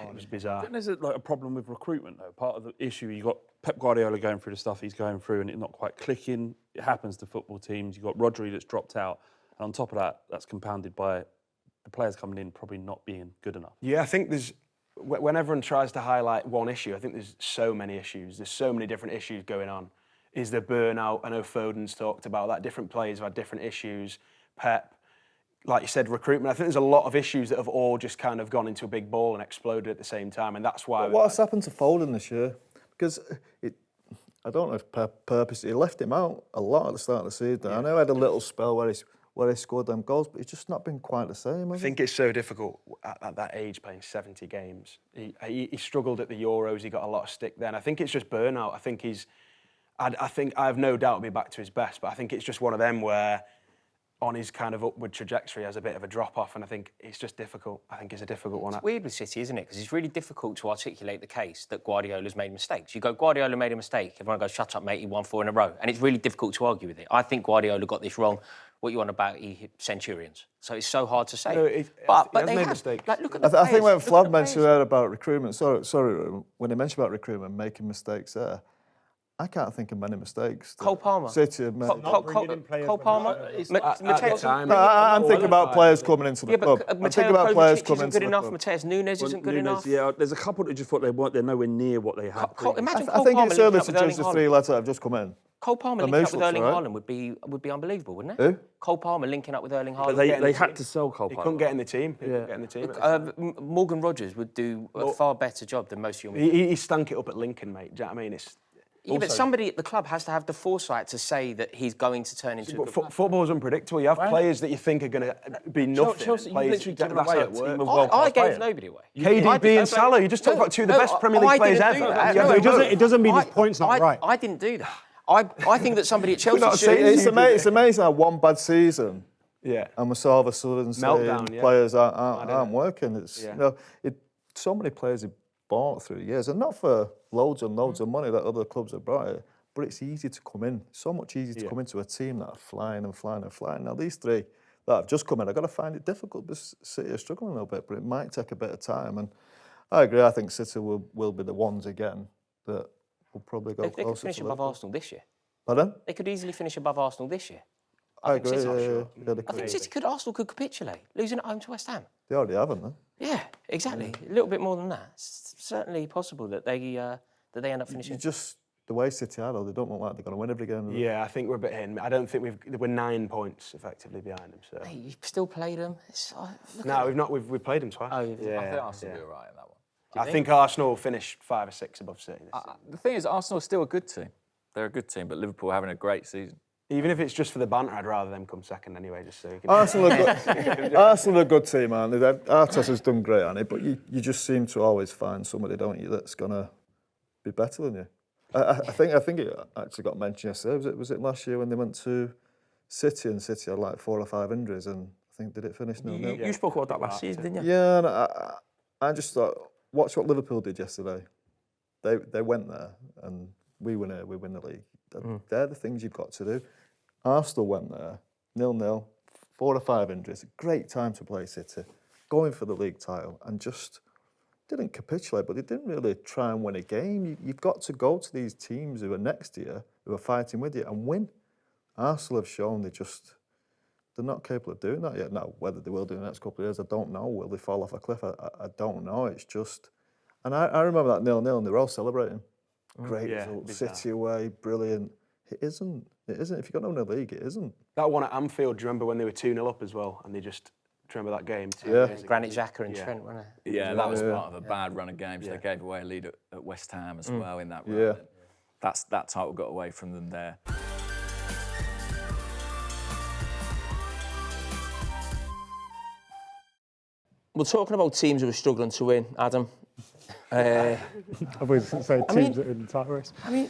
it was bizarre. There's a problem with recruitment, though. Part of the issue, you got Pep Guardiola going through the stuff he's going through and it not quite clicking. It happens to football teams. You've got Rodri that's dropped out. And on top of that, that's compounded by the players coming in probably not being good enough. Yeah, I think when everyone tries to highlight one issue, I think there's so many issues. There's so many different issues going on. Is there burnout? I know Foden's talked about that. Different players have had different issues. Pep, like you said, recruitment. I think there's a lot of issues that have all just kind of gone into a big ball and exploded at the same time, and that's why. What's happened to Foden this year? Because I don't know if purposely he left him out a lot at the start of the season. I know he had a little spell where he scored them goals, but it's just not been quite the same. I think it's so difficult at that age playing 70 games. He struggled at the Euros. He got a lot of stick then. I think it's just burnout. I think I have no doubt he'll be back to his best, but I think it's just one of them where on his kind of upward trajectory has a bit of a drop-off, and I think it's just difficult. I think it's a difficult one. It's weird with City, isn't it? Because it's really difficult to articulate the case that Guardiola's made mistakes. You go, Guardiola made a mistake. Everyone goes, shut up, mate, he won 4 in a row. And it's really difficult to argue with it. I think Guardiola got this wrong. What you want about Centurions. So it's so hard to say. No, but he they has made have. mistakes. Like, look at the I think when players, look at Flav the mentioned players. there about recruitment, sorry, when he mentioned about recruitment, making mistakes there, I can't think of many mistakes. Cole Palmer. City have made. Cole Palmer. I'm thinking about players coming into the club. I'm thinking about players coming into the club. Mateus Nunes isn't good enough. Yeah, there's a couple that just thought they're nowhere near what they had. Imagine I Cole think Palmer it's linking early up to with Erling judge the Haaland. 3 lads that have just come in. Cole Palmer linking up with Erling Haaland would be unbelievable, wouldn't it? Who? Cole Palmer linking up with Erling But Haaland. they had to sell Cole He Palmer. couldn't get in the team. He couldn't get in the team. Morgan Rogers would do a far better job than most young. He stank it up at Lincoln, mate. Do you know what I mean? But somebody at the club has to have the foresight to say that he's going to turn into. Football's unpredictable. You have players that you think are going to be nothing. Chelsea, you literally that's took how away it a team works. of world-class I gave players. nobody away. KDB and Salah, you just talked about two of the best Premier League players ever. It doesn't mean his point's not right. I didn't do that. I think that somebody at Chelsea It's amazing how one bad season, Yeah. and we're so all of a sudden saying Meltdown, yeah. players aren't working. It's so many players have bought through the years, and not for loads and loads of money that other clubs have brought it, but it's easy to come in. So much easier to come into a team that are flying and flying and flying. Now these 3 that have just come in, I've got to find it difficult because City are struggling a little bit, but it might take a bit of time. And I agree. I think City will be the ones again that will probably go They could closer finish to above Liverpool. Arsenal this year. Pardon? They could easily finish above Arsenal this year. I think agree. City- Yeah, I think Arsenal could capitulate, losing at home to West Ham. they already haven't they? Yeah, exactly. A little bit more than that. It's certainly possible that they end up finishing. Just the way City are, though, they don't look like they're going to win every game. Yeah, I think we're a bit in. I don't think we're 9 points effectively behind them. So. Hey, you've still played them. No, we've not. We've played them twice. Oh, I think Arsenal will be all right in that one. I think Arsenal will finish 5 or 6 above City. The thing is, Arsenal are still a good team. They're a good team, but Liverpool are having a great season. Even if it's just for the banter, I'd rather them come second anyway, just so you can... Arsenal are a good team, aren't they? Arteta's done great, hasn't he? But you just seem to always find somebody, don't you, that's going to be better than you. I think it actually got mentioned yesterday. Was it last year when they went to City and City had like 4 or 5 injuries, and I think did it finish 0-0? You spoke about that last season, didn't you? Yeah, and I just thought, watch what Liverpool did yesterday. They went there, and we win the league. They're the things you've got to do. Arsenal went there, 0-0, 4 or 5 injuries. Great time to play City, going for the league title, and just didn't capitulate, but they didn't really try and win a game. You've got to go to these teams who are next to you, who are fighting with you, and win. Arsenal have shown they're not capable of doing that yet. Now, whether they will do in the next couple of years, I don't know. Will they fall off a cliff? I don't know. It's just... And I remember that 0-0, and they were all celebrating. Great result, City away, brilliant. It isn't. It isn't. If you've got no in the league, it isn't. That one at Anfield, do you remember when they were 2-0 up as well? And they just... Do you remember that game? Granit Xhaka and Trent, wasn't it? Yeah, that was part of a bad run of games. They gave away a lead at West Ham as well in that run. Yeah. That title got away from them there. We're talking about teams who are struggling to win, Adam. I was going to say teams that are in the title race. I mean,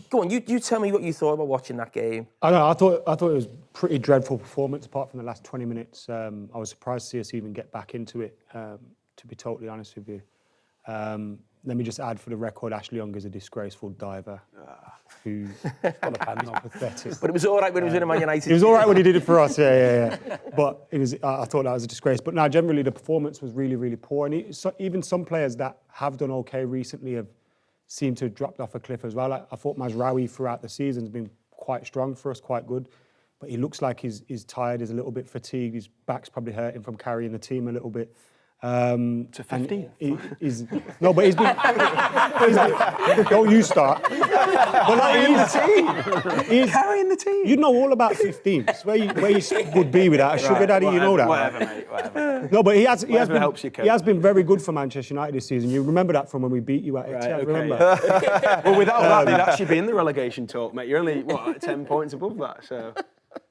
go on, you tell me what you thought about watching that game. I know. I thought it was a pretty dreadful performance. Apart from the last 20 minutes, I was surprised to see us even get back into it. To be totally honest with you, let me just add for the record: Ashley Young is a disgraceful diver who's not pathetic. But it was all right when he was in a Man United. It was all right when he did it for us, yeah. But it was. I thought that was a disgrace. But now, generally, the performance was really, really poor. And even some players that have done okay recently have seemed to have dropped off a cliff as well. I thought Mazraoui throughout the season has been quite strong for us, quite good. But he looks like he's tired, he's a little bit fatigued. His back's probably hurting from carrying the team a little bit. To 15. No, but he's been. Don't you start. But Carrying the team. Carrying the team. You know all about 15s. Where you would be with that. A sugar daddy, you know that. Whatever, mate. Whatever. No, but he has helps you, been. He has been very good for Manchester United this season. You remember that from when we beat you at Etihad. Remember? Yeah. Well, without that, they'd actually be in the relegation talk, mate. You're only like 10 points above that, so.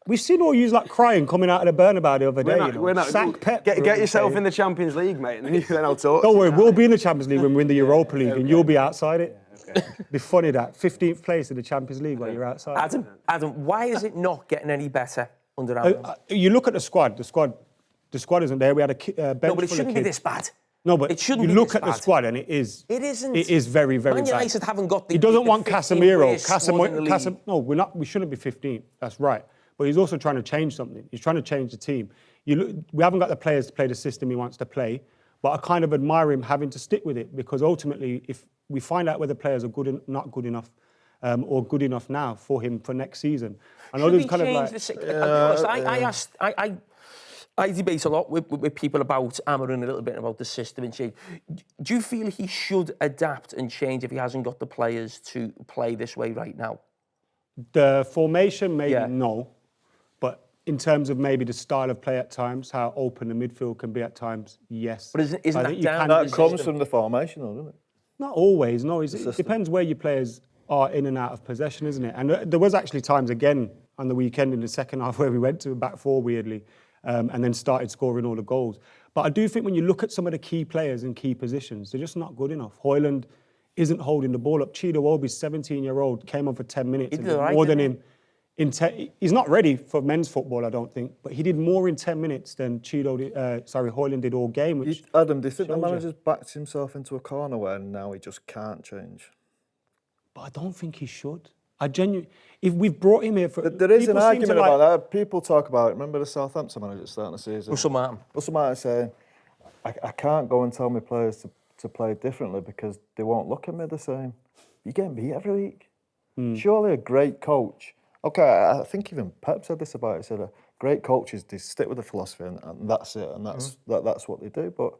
We've seen all you like crying coming out of the Bernabeu the other day. We're not. Sack Pep. Get yourself in the Champions League, mate, and then I'll talk. Don't worry, we'll be in the Champions League when we're in the Europa League, and you'll be outside it. Okay. Be funny that 15th place in the Champions League while you're outside. Adam, why is it not getting any better under Adam? You look at the squad. The squad isn't there. We had a bench full of kids. No, but it shouldn't be this bad. No, but it shouldn't you be look this at the bad. squad and it is. It isn't. It is very, very Man bad. United haven't got the. He doesn't want 15th Casemiro. worst squad in the league. No, we're not. We shouldn't be 15th. That's right. But he's also trying to change something. He's trying to change the team. We haven't got the players to play the system he wants to play, but I kind of admire him having to stick with it because ultimately, if we find out whether players are good and not good enough, or good enough now for him for next season, I know there's kind of like. I debate a lot with people about hammering a little bit about the system and change. Do you feel he should adapt and change if he hasn't got the players to play this way right now? The formation, maybe no. But in terms of maybe the style of play at times, how open the midfield can be at times, yes. But isn't that down that comes from the formation, though, doesn't it? Not always, no. It depends where your players are in and out of possession, isn't it? And there was actually times, again, on the weekend in the second half where we went to a back four, weirdly, and then started scoring all the goals. But I do think when you look at some of the key players in key positions, they're just not good enough. Højlund isn't holding the ball up. Chido Obi's 17-year-old, came on for 10 minutes and did more than him. He's not ready for men's football, I don't think, but he did more in 10 minutes than Højlund did all game. Which Adam, do you think the manager's backed himself into a corner where now he just can't change? But I don't think he should. If we've brought him here for... There is an argument about that. People talk about it. Remember the Southampton manager at the start of the season? Russell Martin saying, I can't go and tell my players to play differently because they won't look at me the same. You're getting beat every week. Surely a great coach... Okay, I think even Pep said this about it. He said, great coaches, they stick with the philosophy and that's it, and that's what they do. But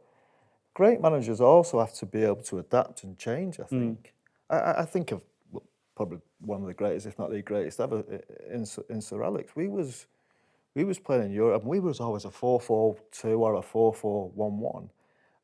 great managers also have to be able to adapt and change, I think. I think of probably one of the greatest, if not the greatest ever, in Sir Alex. We was playing in Europe, and we was always a 4-4-2 or a 4-4-1-1.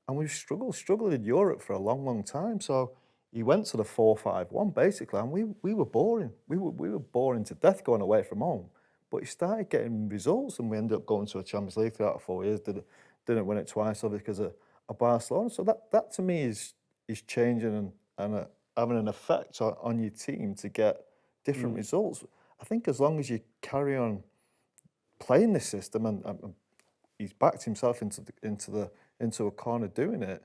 And we struggled in Europe for a long, long time. So he went to the 4-5-1 basically, and we were boring. We were boring to death going away from home. But he started getting results, and we ended up going to a Champions League 3 out of 4 years. Didn't win it twice, obviously, because of Barcelona. So that to me is changing and having an effect on your team to get different results. I think as long as you carry on playing this system, and he's backed himself into a corner doing it,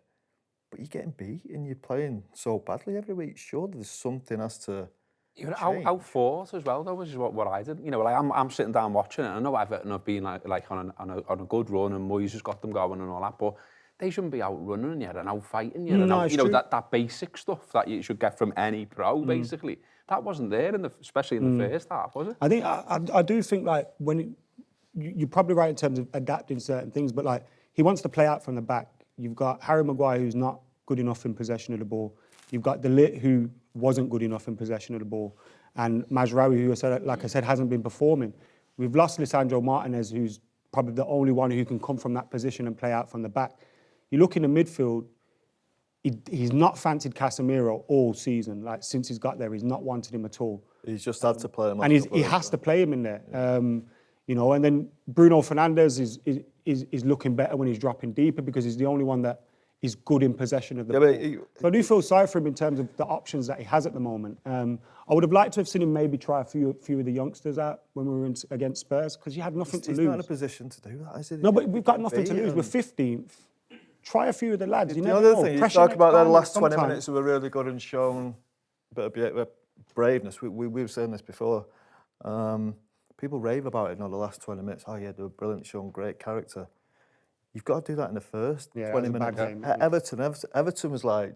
but you're getting beat and you're playing so badly every week. Surely there's something has to Even out forward as well, though, which is what I did. You know, like I'm sitting down watching it. I know Everton have been like on a good run, and Moyes has got them going and all that, but they shouldn't be out running yet and out fighting yet. That basic stuff that you should get from any pro, basically. That wasn't there especially in the first half, was it? I think I do think like you're probably right in terms of adapting certain things, but like he wants to play out from the back. You've got Harry Maguire, who's not good enough in possession of the ball. You've got De Ligt, who wasn't good enough in possession of the ball, and Mazraoui, who, like I said, hasn't been performing. We've lost Lisandro Martinez, who's probably the only one who can come from that position and play out from the back. You look in the midfield, he's not fancied Casemiro all season. Like, since he's got there, he's not wanted him at all. He's just had to play him. And he has to play him in there. And then Bruno Fernandes is looking better when he's dropping deeper because he's the only one that is good in possession of the ball. So I do feel sorry for him in terms of the options that he has at the moment. I would have liked to have seen him maybe try a few of the youngsters out when we were against Spurs because you had nothing to lose. He's not in a position to do that, is he? No, but we've got nothing to lose. We're 15th. Try a few of the lads. You never know. Thing, you talk about the last 20 minutes who were really good and shown a bit of braveness. We were saying this before. People rave about it in the last 20 minutes. Oh yeah, they were brilliant, shown great character. You've got to do that in the first 20 minutes. Game, Everton was like,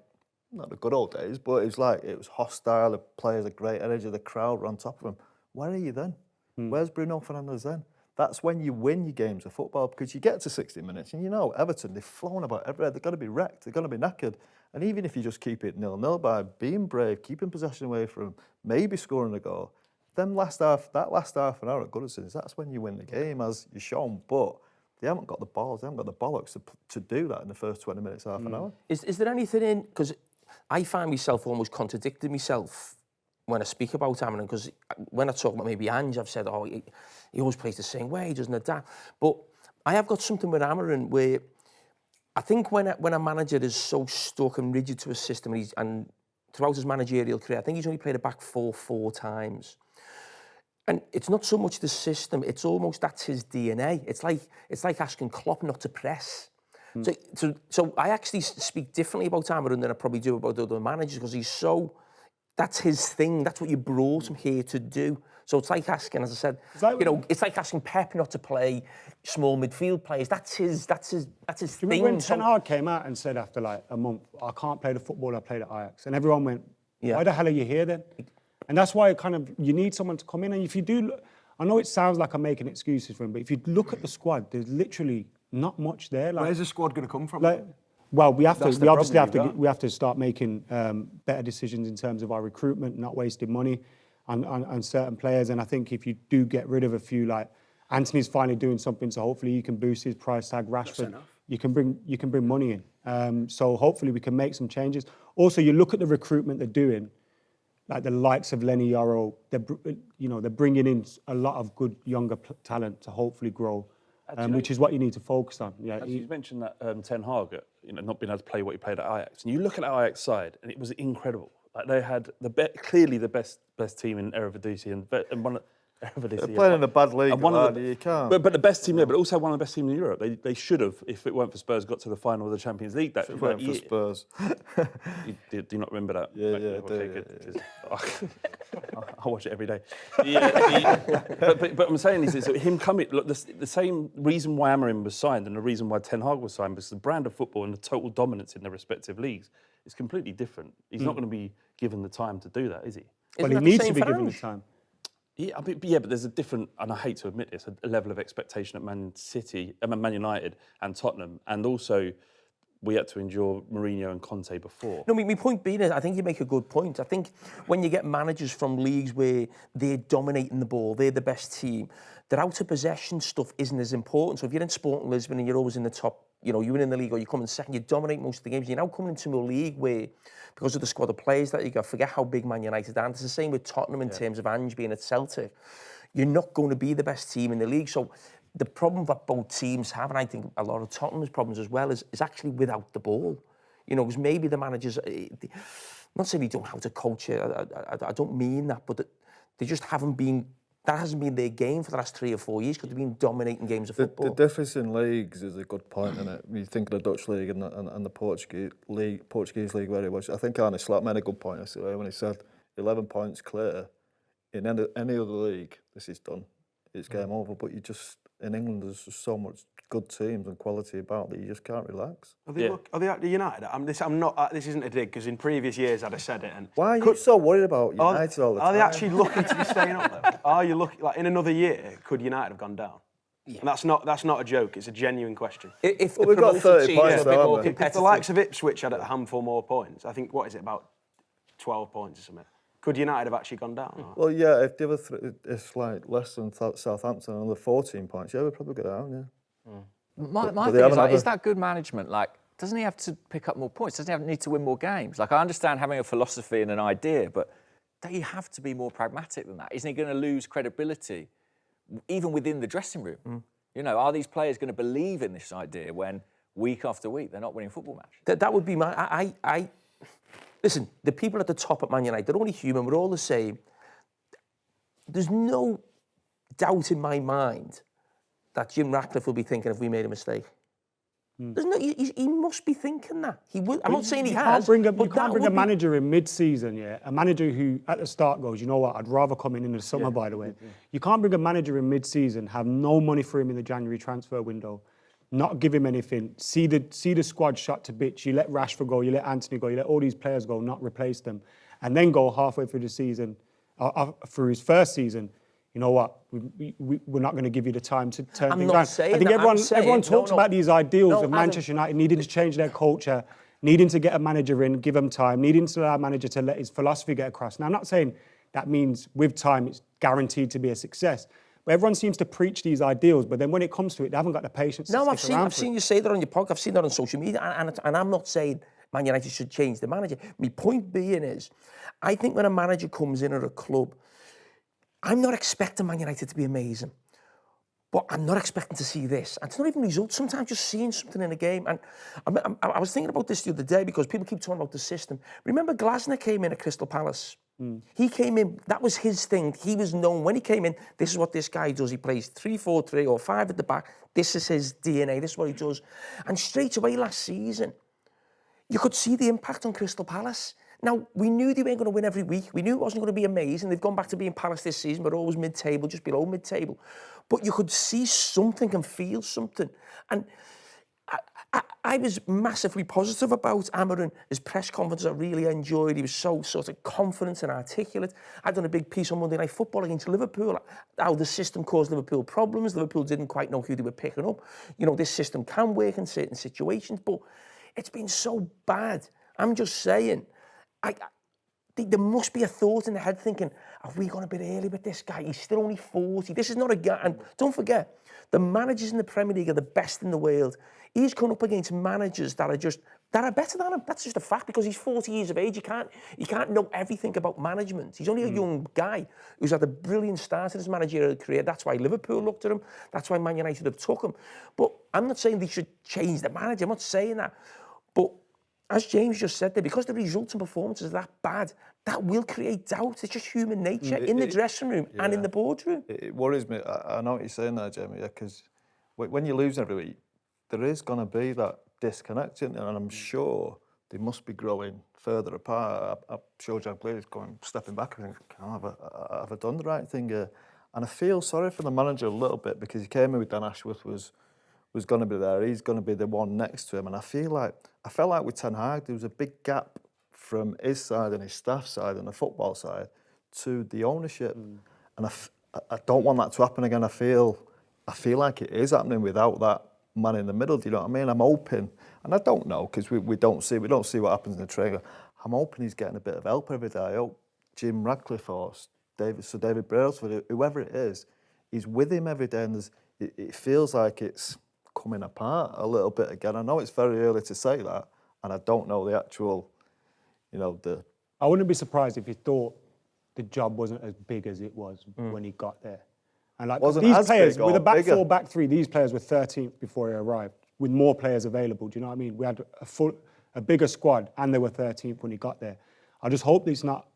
not the good old days, but it was hostile. The players had great energy. The crowd were on top of them. Where are you then? Where's Bruno Fernandes then? that's when you win your games of football, because you get to 60 minutes and Everton, they've flown about everywhere. They're going to be wrecked. They're going to be knackered. And even if you just keep it 0-0 by being brave, keeping possession away from them, maybe scoring a goal, that last half an hour at Goodison's, that's when you win the game, as you've shown. But they haven't got the balls, they haven't got the bollocks to do that in the first 20 minutes, half an hour. Is there anything in, because I find myself almost contradicting myself when I speak about Amarin, because when I talk about maybe Ange, I've said, oh, he always plays the same way, he doesn't adapt. But I have got something with Amarin where I think when a manager is so stuck and rigid to a system, and throughout his managerial career, I think he's only played a back four times. And it's not so much the system, it's almost that's his DNA. It's like asking Klopp not to press. So I actually speak differently about Amarin than I probably do about other managers, because that's his thing, that's what you brought him here to do. So it's like asking, as I said, it's like asking Pep not to play small midfield players. That's his thing. When Ten Hag came out and said after like a month, I can't play the football I played at Ajax, and everyone went, why the hell are you here then? And that's why you need someone to come in. And if you do, I know it sounds like I'm making excuses for him, but if you look at the squad, there's literally not much there. Like, where's the squad going to come from? We have to start making better decisions in terms of our recruitment, not wasting money on certain players. And I think if you do get rid of a few, like Anthony's finally doing something, so hopefully you can boost his price tag. Rashford, you can bring money in. So hopefully we can make some changes. Also, you look at the recruitment they're doing. Like the likes of Lenny Yoro, they're bringing in a lot of good younger talent to hopefully grow, which is what you need to focus on. Yeah, you mentioned that Ten Hag, not being able to play what he played at Ajax, and you look at that Ajax side, and it was incredible. Like they had clearly the best team in Eredivisie, and one. They're playing in a bad league, you can't. But the best team there, but also one of the best teams in Europe. They should have, if it weren't for Spurs, got to the final of the Champions League. That weren't for Spurs. Do you not remember that? Yeah. I'll watch it every day. But I'm saying is him coming. Look, the same reason why Amarin was signed and the reason why Ten Hag was signed was the brand of football and the total dominance in their respective leagues is completely different. He's not going to be given the time to do that, is he? Well, he needs to be given the time. Yeah, but there's a different, and I hate to admit this, a level of expectation at Man United and Tottenham, and also we had to endure Mourinho and Conte before. No, my point being is, I think you make a good point. I think when you get managers from leagues where they're dominating the ball, they're the best team, their out-of-possession stuff isn't as important. So if you're in Sporting Lisbon and you're always in the top, you win in the league or you come in second, you dominate most of the games. You're now coming into a league where, because of the squad of players that you got, forget how big Man United are. And it's the same with Tottenham in terms of Ange being at Celtic. You're not going to be the best team in the league. So the problem that both teams have, and I think a lot of Tottenham's problems as well, is actually without the ball. Because maybe the managers, not saying they don't know how to coach it, I don't mean that, but they just haven't been. That hasn't been their game for the last 3 or 4 years because they've been dominating games of football. The difference in leagues is a good point, isn't it? You think of the Dutch league and the Portuguese league where it was. I think Arne Slot made a good point yesterday when he said 11 points clear. In any other league, this is done. It's game over. But in England, there's just so much good teams and quality about that you just can't relax. Are they at United? This isn't a dig because in previous years I'd have said it. And why are you so worried about United all the time? Are they actually looking to be staying up though? Are you looking in another year? Could United have gone down? Yeah. And that's not a joke. It's a genuine question. If we've got 30 points, if the likes of Ipswich had a handful more points, I think about 12 points or something. Could United have actually gone down? Or? Well, yeah. If the other it's like less than Southampton and the 14 points, we'd probably go down. Yeah. My thing is that good management? Like, doesn't he have to pick up more points? Doesn't he need to win more games? Like, I understand having a philosophy and an idea, but don't you have to be more pragmatic than that? Isn't he going to lose credibility, even within the dressing room? Are these players going to believe in this idea when week after week they're not winning football matches? That would be my... Listen, the people at the top at Man United, they're only human, we're all the same. There's no doubt in my mind that Jim Ratcliffe will be thinking if we made a mistake. There's no, he must be thinking that. He will. I'm not saying he has. You can't bring a manager in mid-season, a manager who at the start goes, you know what, I'd rather come in the summer, by the way. You can't bring a manager in mid-season, have no money for him in the January transfer window, not give him anything, see the squad shot to bits, you let Rashford go, you let Anthony go, you let all these players go, not replace them, and then go halfway through the season, through his first season, you know what, we're not going to give you the time to turn I'm things not around. saying I think that. everyone talks about these ideals No, of Adam. Manchester United needing to change their culture, needing to get a manager in, give him time, needing to allow a manager to let his philosophy get across. Now, I'm not saying that means with time it's guaranteed to be a success, but everyone seems to preach these ideals, but then when it comes to it, they haven't got the patience to stick around I've seen you say that on your podcast. I've seen that on social media, and I'm not saying Man United should change the manager. My point being is, I think when a manager comes in at a club, I'm not expecting Man United to be amazing, but I'm not expecting to see this. And it's not even results. Sometimes just seeing something in a game. And I was thinking about this the other day because people keep talking about the system. Remember Glasner came in at Crystal Palace? He came in, that was his thing. He was known when he came in, this is what this guy does. He plays 3-4-3 or 5 at the back. This is his DNA. This is what he does. And straight away last season, you could see the impact on Crystal Palace. Now, we knew they weren't going to win every week. We knew it wasn't going to be amazing. They've gone back to being Palace this season, but always mid-table, just below mid-table. But you could see something and feel something. And I was massively positive about Amarin. His press conference I really enjoyed. He was so sort of confident and articulate. I'd done a big piece on Monday Night Football against Liverpool, how the system caused Liverpool problems. Liverpool didn't quite know who they were picking up. You know, this system can work in certain situations, but it's been so bad. I'm just saying, there must be a thought in the head thinking, are we going a bit early with this guy? He's still only 40. This is not a guy. And don't forget, the managers in the Premier League are the best in the world. He's come up against managers that are better than him. That's just a fact because he's 40 years of age. You can't know everything about management. He's only a young guy who's had a brilliant start in his managerial career. That's why Liverpool looked at him. That's why Man United have took him. But I'm not saying they should change the manager. I'm not saying that. But as James just said there, because the results and performances are that bad, that will create doubt. It's just human nature in the dressing room and in the boardroom. It worries me. I know what you're saying there, Jamie, because when you lose every week, there is going to be that disconnect, and I'm sure they must be growing further apart. I'm sure John Cleary's stepping back and thinking, have I done the right thing here? And I feel sorry for the manager a little bit because he came in with Dan Ashworth was going to be there. He's going to be the one next to him. And I felt like with Ten Hag, there was a big gap from his side and his staff side and the football side to the ownership. And I don't want that to happen again. I feel like it is happening without that man in the middle. Do you know what I mean? I'm hoping, and I don't know because we don't see what happens in the trailer. I'm hoping he's getting a bit of help every day. I hope Jim Radcliffe or David Brailsford, whoever it is, he's with him every day, and it feels like it's coming apart a little bit again. I know it's very early to say that, and I don't know the actual, I wouldn't be surprised if he thought the job wasn't as big as it was when he got there. And like these players, with a back four, back three, these players were 13th before he arrived, with more players available. Do you know what I mean? We had a bigger squad, and they were 13th when he got there. I just hope it's not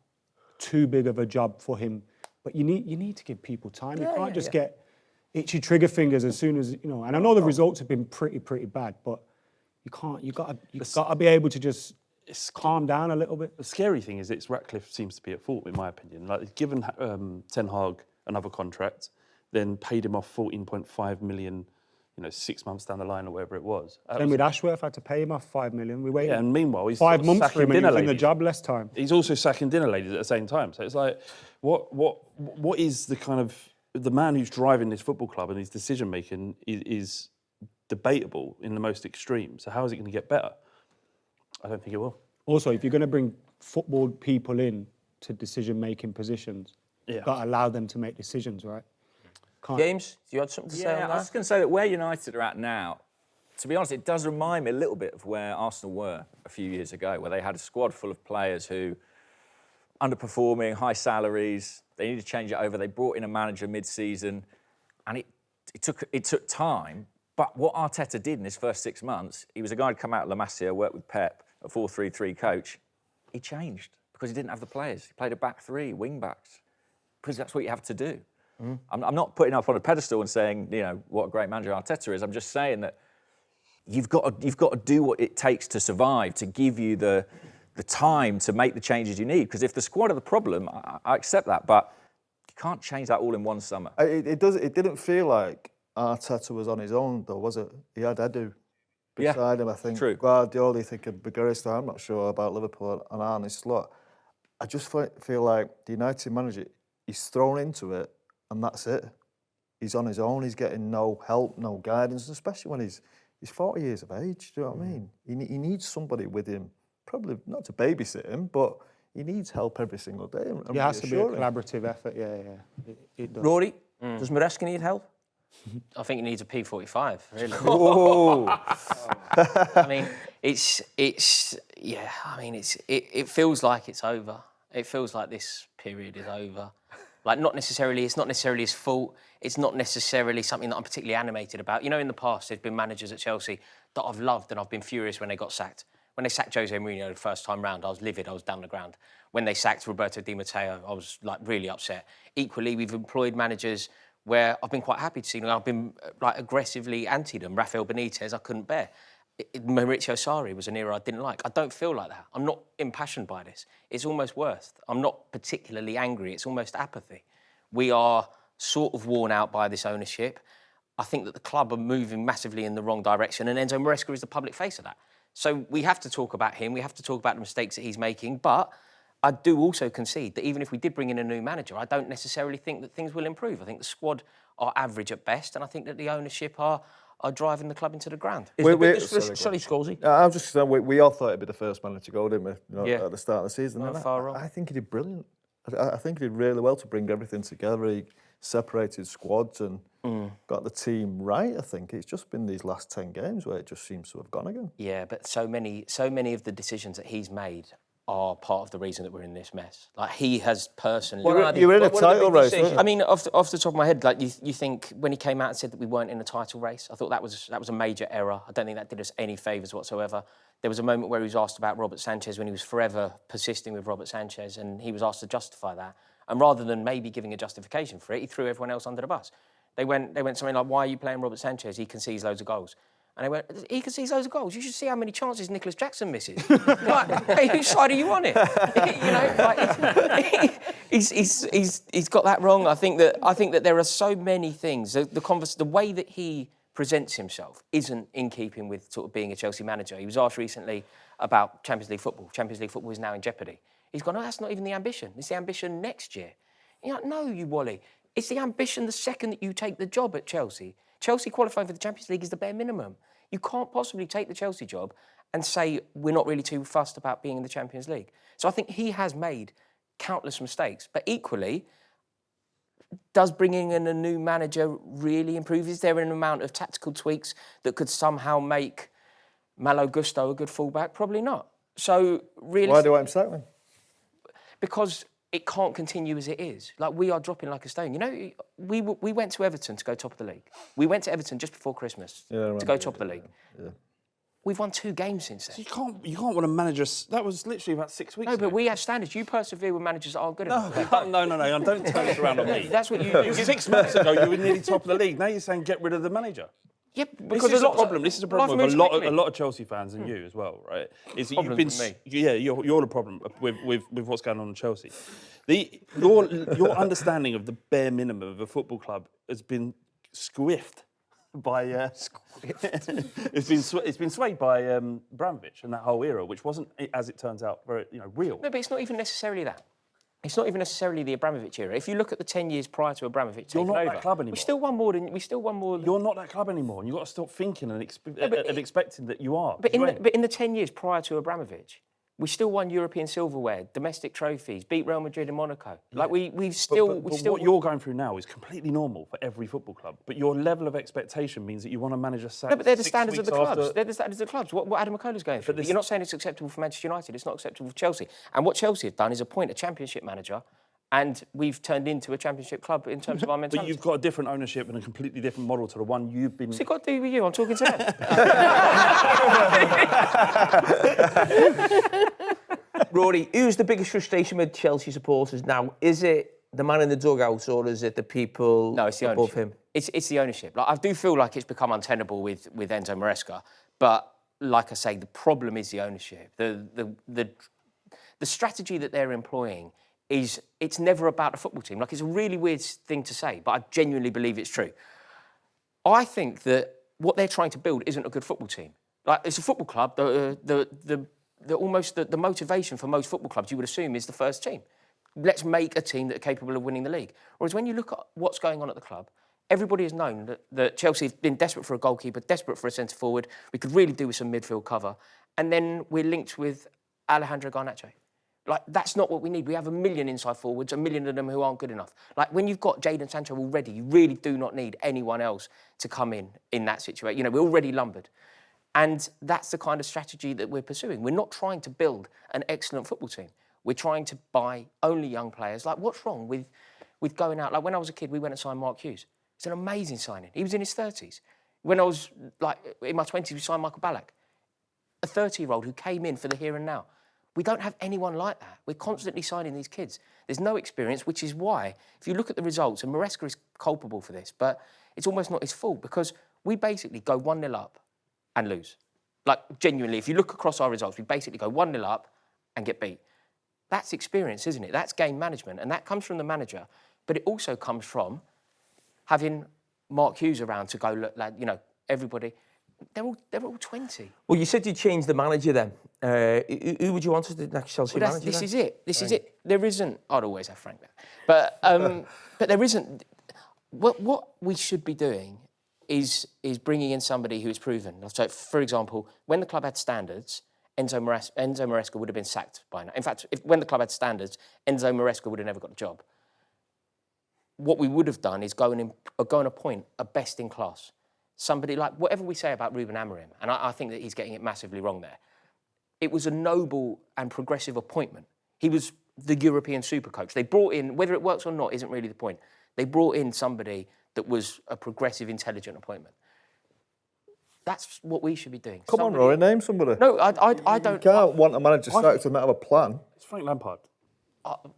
too big of a job for him. But you need to give people time. You can't just get itchy trigger fingers as soon as And I know the results have been pretty bad, but you can't. You got to be able to just calm down a little bit. The scary thing is, Ratcliffe seems to be at fault, in my opinion. Like, he's given Ten Hag another contract, then paid him off 14.5 million, 6 months down the line or whatever it was. Same with Ashworth, had to pay him off 5 million. We waited. Yeah, and meanwhile, he's 5 months for him and he was in the ladies. job less time. He's also sacking dinner ladies at the same time. So it's like, what is the man who's driving this football club and his decision making is debatable in the most extreme. So how is it going to get better? I don't think it will. Also, if you're going to bring football people in to decision-making positions, you've got to allow them to make decisions, right? James, do you have something to say on that? I was going to say that where United are at now, to be honest, it does remind me a little bit of where Arsenal were a few years ago, where they had a squad full of players who underperforming, high salaries. They needed to change it over. They brought in a manager mid-season, and it took time. But what Arteta did in his first 6 months, he was a guy who'd come out of La Masia, worked with Pep, a 4-3-3 coach. He changed because he didn't have the players. He played a back three, wing backs, because that's what you have to do. I'm not putting up on a pedestal and saying, what a great manager Arteta is. I'm just saying that you've got to do what it takes to survive, to give you the time to make the changes you need. Because if the squad are the problem, I accept that, but you can't change that all in one summer. It didn't feel like Arteta was on his own, though, was it? He had Edu beside him, I think. True. Guardiola, thinking Bagheera, I'm not sure about Liverpool and Arne Slot. I just feel like the United manager, he's thrown into it and that's it. He's on his own. He's getting no help, no guidance, especially when he's 40 years of age. Do you know what I mean? He needs somebody with him, probably not to babysit him, but he needs help every single day. And It has to be a reassure him. collaborative effort. Yeah. It does. Rory, does Maresca need help? I think he needs a P45, really. Oh, I mean, it feels like it's over. It feels like this period is over. Like, it's not necessarily his fault. It's not necessarily something that I'm particularly animated about. You know, in the past, there's been managers at Chelsea that I've loved and I've been furious when they got sacked. When they sacked Jose Mourinho the first time round, I was livid, I was down the ground. When they sacked Roberto Di Matteo, I was, like, really upset. Equally, we've employed managers where I've been quite happy to see them. I've been, like, aggressively anti them. Rafael Benitez, I couldn't bear. Maurizio Sarri was an era I didn't like. I don't feel like that. I'm not impassioned by this. It's almost worse. I'm not particularly angry. It's almost apathy. We are sort of worn out by this ownership. I think that the club are moving massively in the wrong direction, and Enzo Maresca is the public face of that. So we have to talk about him. We have to talk about the mistakes that he's making. But I do also concede that even if we did bring in a new manager, I don't necessarily think that things will improve. I think the squad are average at best, and I think that the ownership are driving the club into the ground. Sorry, Scholesy. I was just saying, we all thought he'd be the first man to go, didn't we? You know, Yeah. At the start of the season. Not And far wrong. I think he did brilliant. I think he did really well to bring everything together. He separated squads and got the team right. I think it's just been these last 10 games where it just seems to have gone again. Yeah, but so many of the decisions that he's made are part of the reason that we're in this mess. Like, he has personally... You're in a title race, aren't you? I mean, off the top of my head, like, you think when he came out and said that we weren't in a title race, I thought that was a major error. I don't think that did us any favours whatsoever. There was a moment where he was asked about Robert Sanchez when he was forever persisting with Robert Sanchez, and he was asked to justify that. And rather than maybe giving a justification for it, he threw everyone else under the bus. They went something like, why are you playing Robert Sanchez? He concedes loads of goals. And they went, he concedes loads of goals. You should see how many chances Nicholas Jackson misses. Like, hey, whose side are you on it? You know, like, he's got that wrong. I think that there are so many things. The way that he presents himself isn't in keeping with sort of being a Chelsea manager. He was asked recently about Champions League football. Champions League football is now in jeopardy. He's gone, no, that's not even the ambition. It's the ambition next year. You're like, no, you Wally. It's the ambition the second that you take the job at Chelsea. Chelsea qualifying for the Champions League is the bare minimum. You can't possibly take the Chelsea job and say we're not really too fussed about being in the Champions League. So I think he has made countless mistakes. But equally, does bringing in a new manager really improve? Is there an amount of tactical tweaks that could somehow make Malo Gusto a good fullback? Probably not. So really, Why do I sack him? because it can't continue as it is. Like, we are dropping like a stone. You know, we went to Everton to go top of the league. We went to Everton just before Christmas to go top of the league. Yeah. We've won 2 games since then. So you can't want a manager. That was literally about 6 weeks No, ago. but we have standards. You persevere with managers that aren't good enough. No, don't turn it around on me. That's what you do. 6 months ago, you were nearly top of the league. Now you're saying get rid of the manager. Yeah, This because is a problem. This is a problem with a quickly. lot of Chelsea fans and you as well, right? Is that you've Problems been, with me. yeah, you're the problem with what's going on in Chelsea. Your understanding of the bare minimum of a football club has been squiffed by it's been swayed by Abramovich and that whole era, which wasn't, as it turns out, very real. No, but it's not even necessarily that. It's not even necessarily the Abramovich era. If you look at the 10 years prior to Abramovich taking over, that club anymore. we still won more than. You're not that club anymore, and you've got to stop thinking and expecting that you are. But in the 10 years prior to Abramovich, we still won European silverware, domestic trophies, beat Real Madrid and Monaco. Like, we've still... But what you're going through now is completely normal for every football club. But your level of expectation means that you want to manage a sack. No, but they're the standards of the clubs. After... They're the standards of the clubs. What Adam McKolla's going through. But you're not saying it's acceptable for Manchester United. It's not acceptable for Chelsea. And what Chelsea have done is appoint a championship manager, and we've turned into a championship club in terms of our mentality. But you've got a different ownership and a completely different model to the one you've been... What's it got to do with you? I'm talking to them. Rory, who's the biggest frustration with Chelsea supporters now? Is it the man in the dugout, or is it the people it's the above ownership. him? It's the ownership. Like, I do feel like it's become untenable with Enzo Maresca, but like I say, the problem is the ownership. The strategy that they're employing it's never about the football team. Like, it's a really weird thing to say, but I genuinely believe it's true. I think that what they're trying to build isn't a good football team. Like, it's a football club. The motivation for most football clubs, you would assume, is the first team. let's make a team that are capable of winning the league. Whereas when you look at what's going on at the club, everybody has known that Chelsea have been desperate for a goalkeeper, desperate for a centre-forward. We could really do with some midfield cover. And then we're linked with Alejandro Garnacho. Like, that's not what we need. We have 1 million inside forwards, 1 million of them who aren't good enough. Like, when you've got Jadon Sancho already, you really do not need anyone else to come in that situation. You know, we're already lumbered. And that's the kind of strategy that we're pursuing. We're not trying to build an excellent football team. We're trying to buy only young players. Like, what's wrong with going out? Like, when I was a kid, we went and signed Mark Hughes. It's an amazing signing. He was in his 30s. When I was, like, in my 20s, we signed Michael Ballack, a 30-year-old who came in for the here and now. We don't have anyone like that. We're constantly signing these kids. There's no experience, which is why, if you look at the results, and Maresca is culpable for this, but it's almost not his fault, because we basically go 1-0 up and lose. Like, genuinely, if you look across our results, we basically go 1-0 up and get beat. That's experience, isn't it? That's game management, and that comes from the manager, but it also comes from having Mark Hughes around to go, look, lad, you know, everybody, they're all 20. Well, you said you changed the manager then. Who would you want as the next Chelsea manager? This is it. This is it. There isn't. I'd always have Frank there, but there isn't. What we should be doing is bringing in somebody who is proven. So, for example, when the club had standards, Enzo Maresca would have been sacked by now. In fact, when the club had standards, Enzo Maresca would have never got the job. What we would have done is go and appoint a best in class. Somebody like, whatever we say about Ruben Amorim, and I think that he's getting it massively wrong there, it was a noble and progressive appointment. He was the European super coach. They brought in, whether it works or not isn't really the point, they brought in somebody that was a progressive, intelligent appointment. That's what we should be doing. Come on, Rory, name somebody. No, I don't. You can't want a manager sacked and not have a plan. It's Frank Lampard.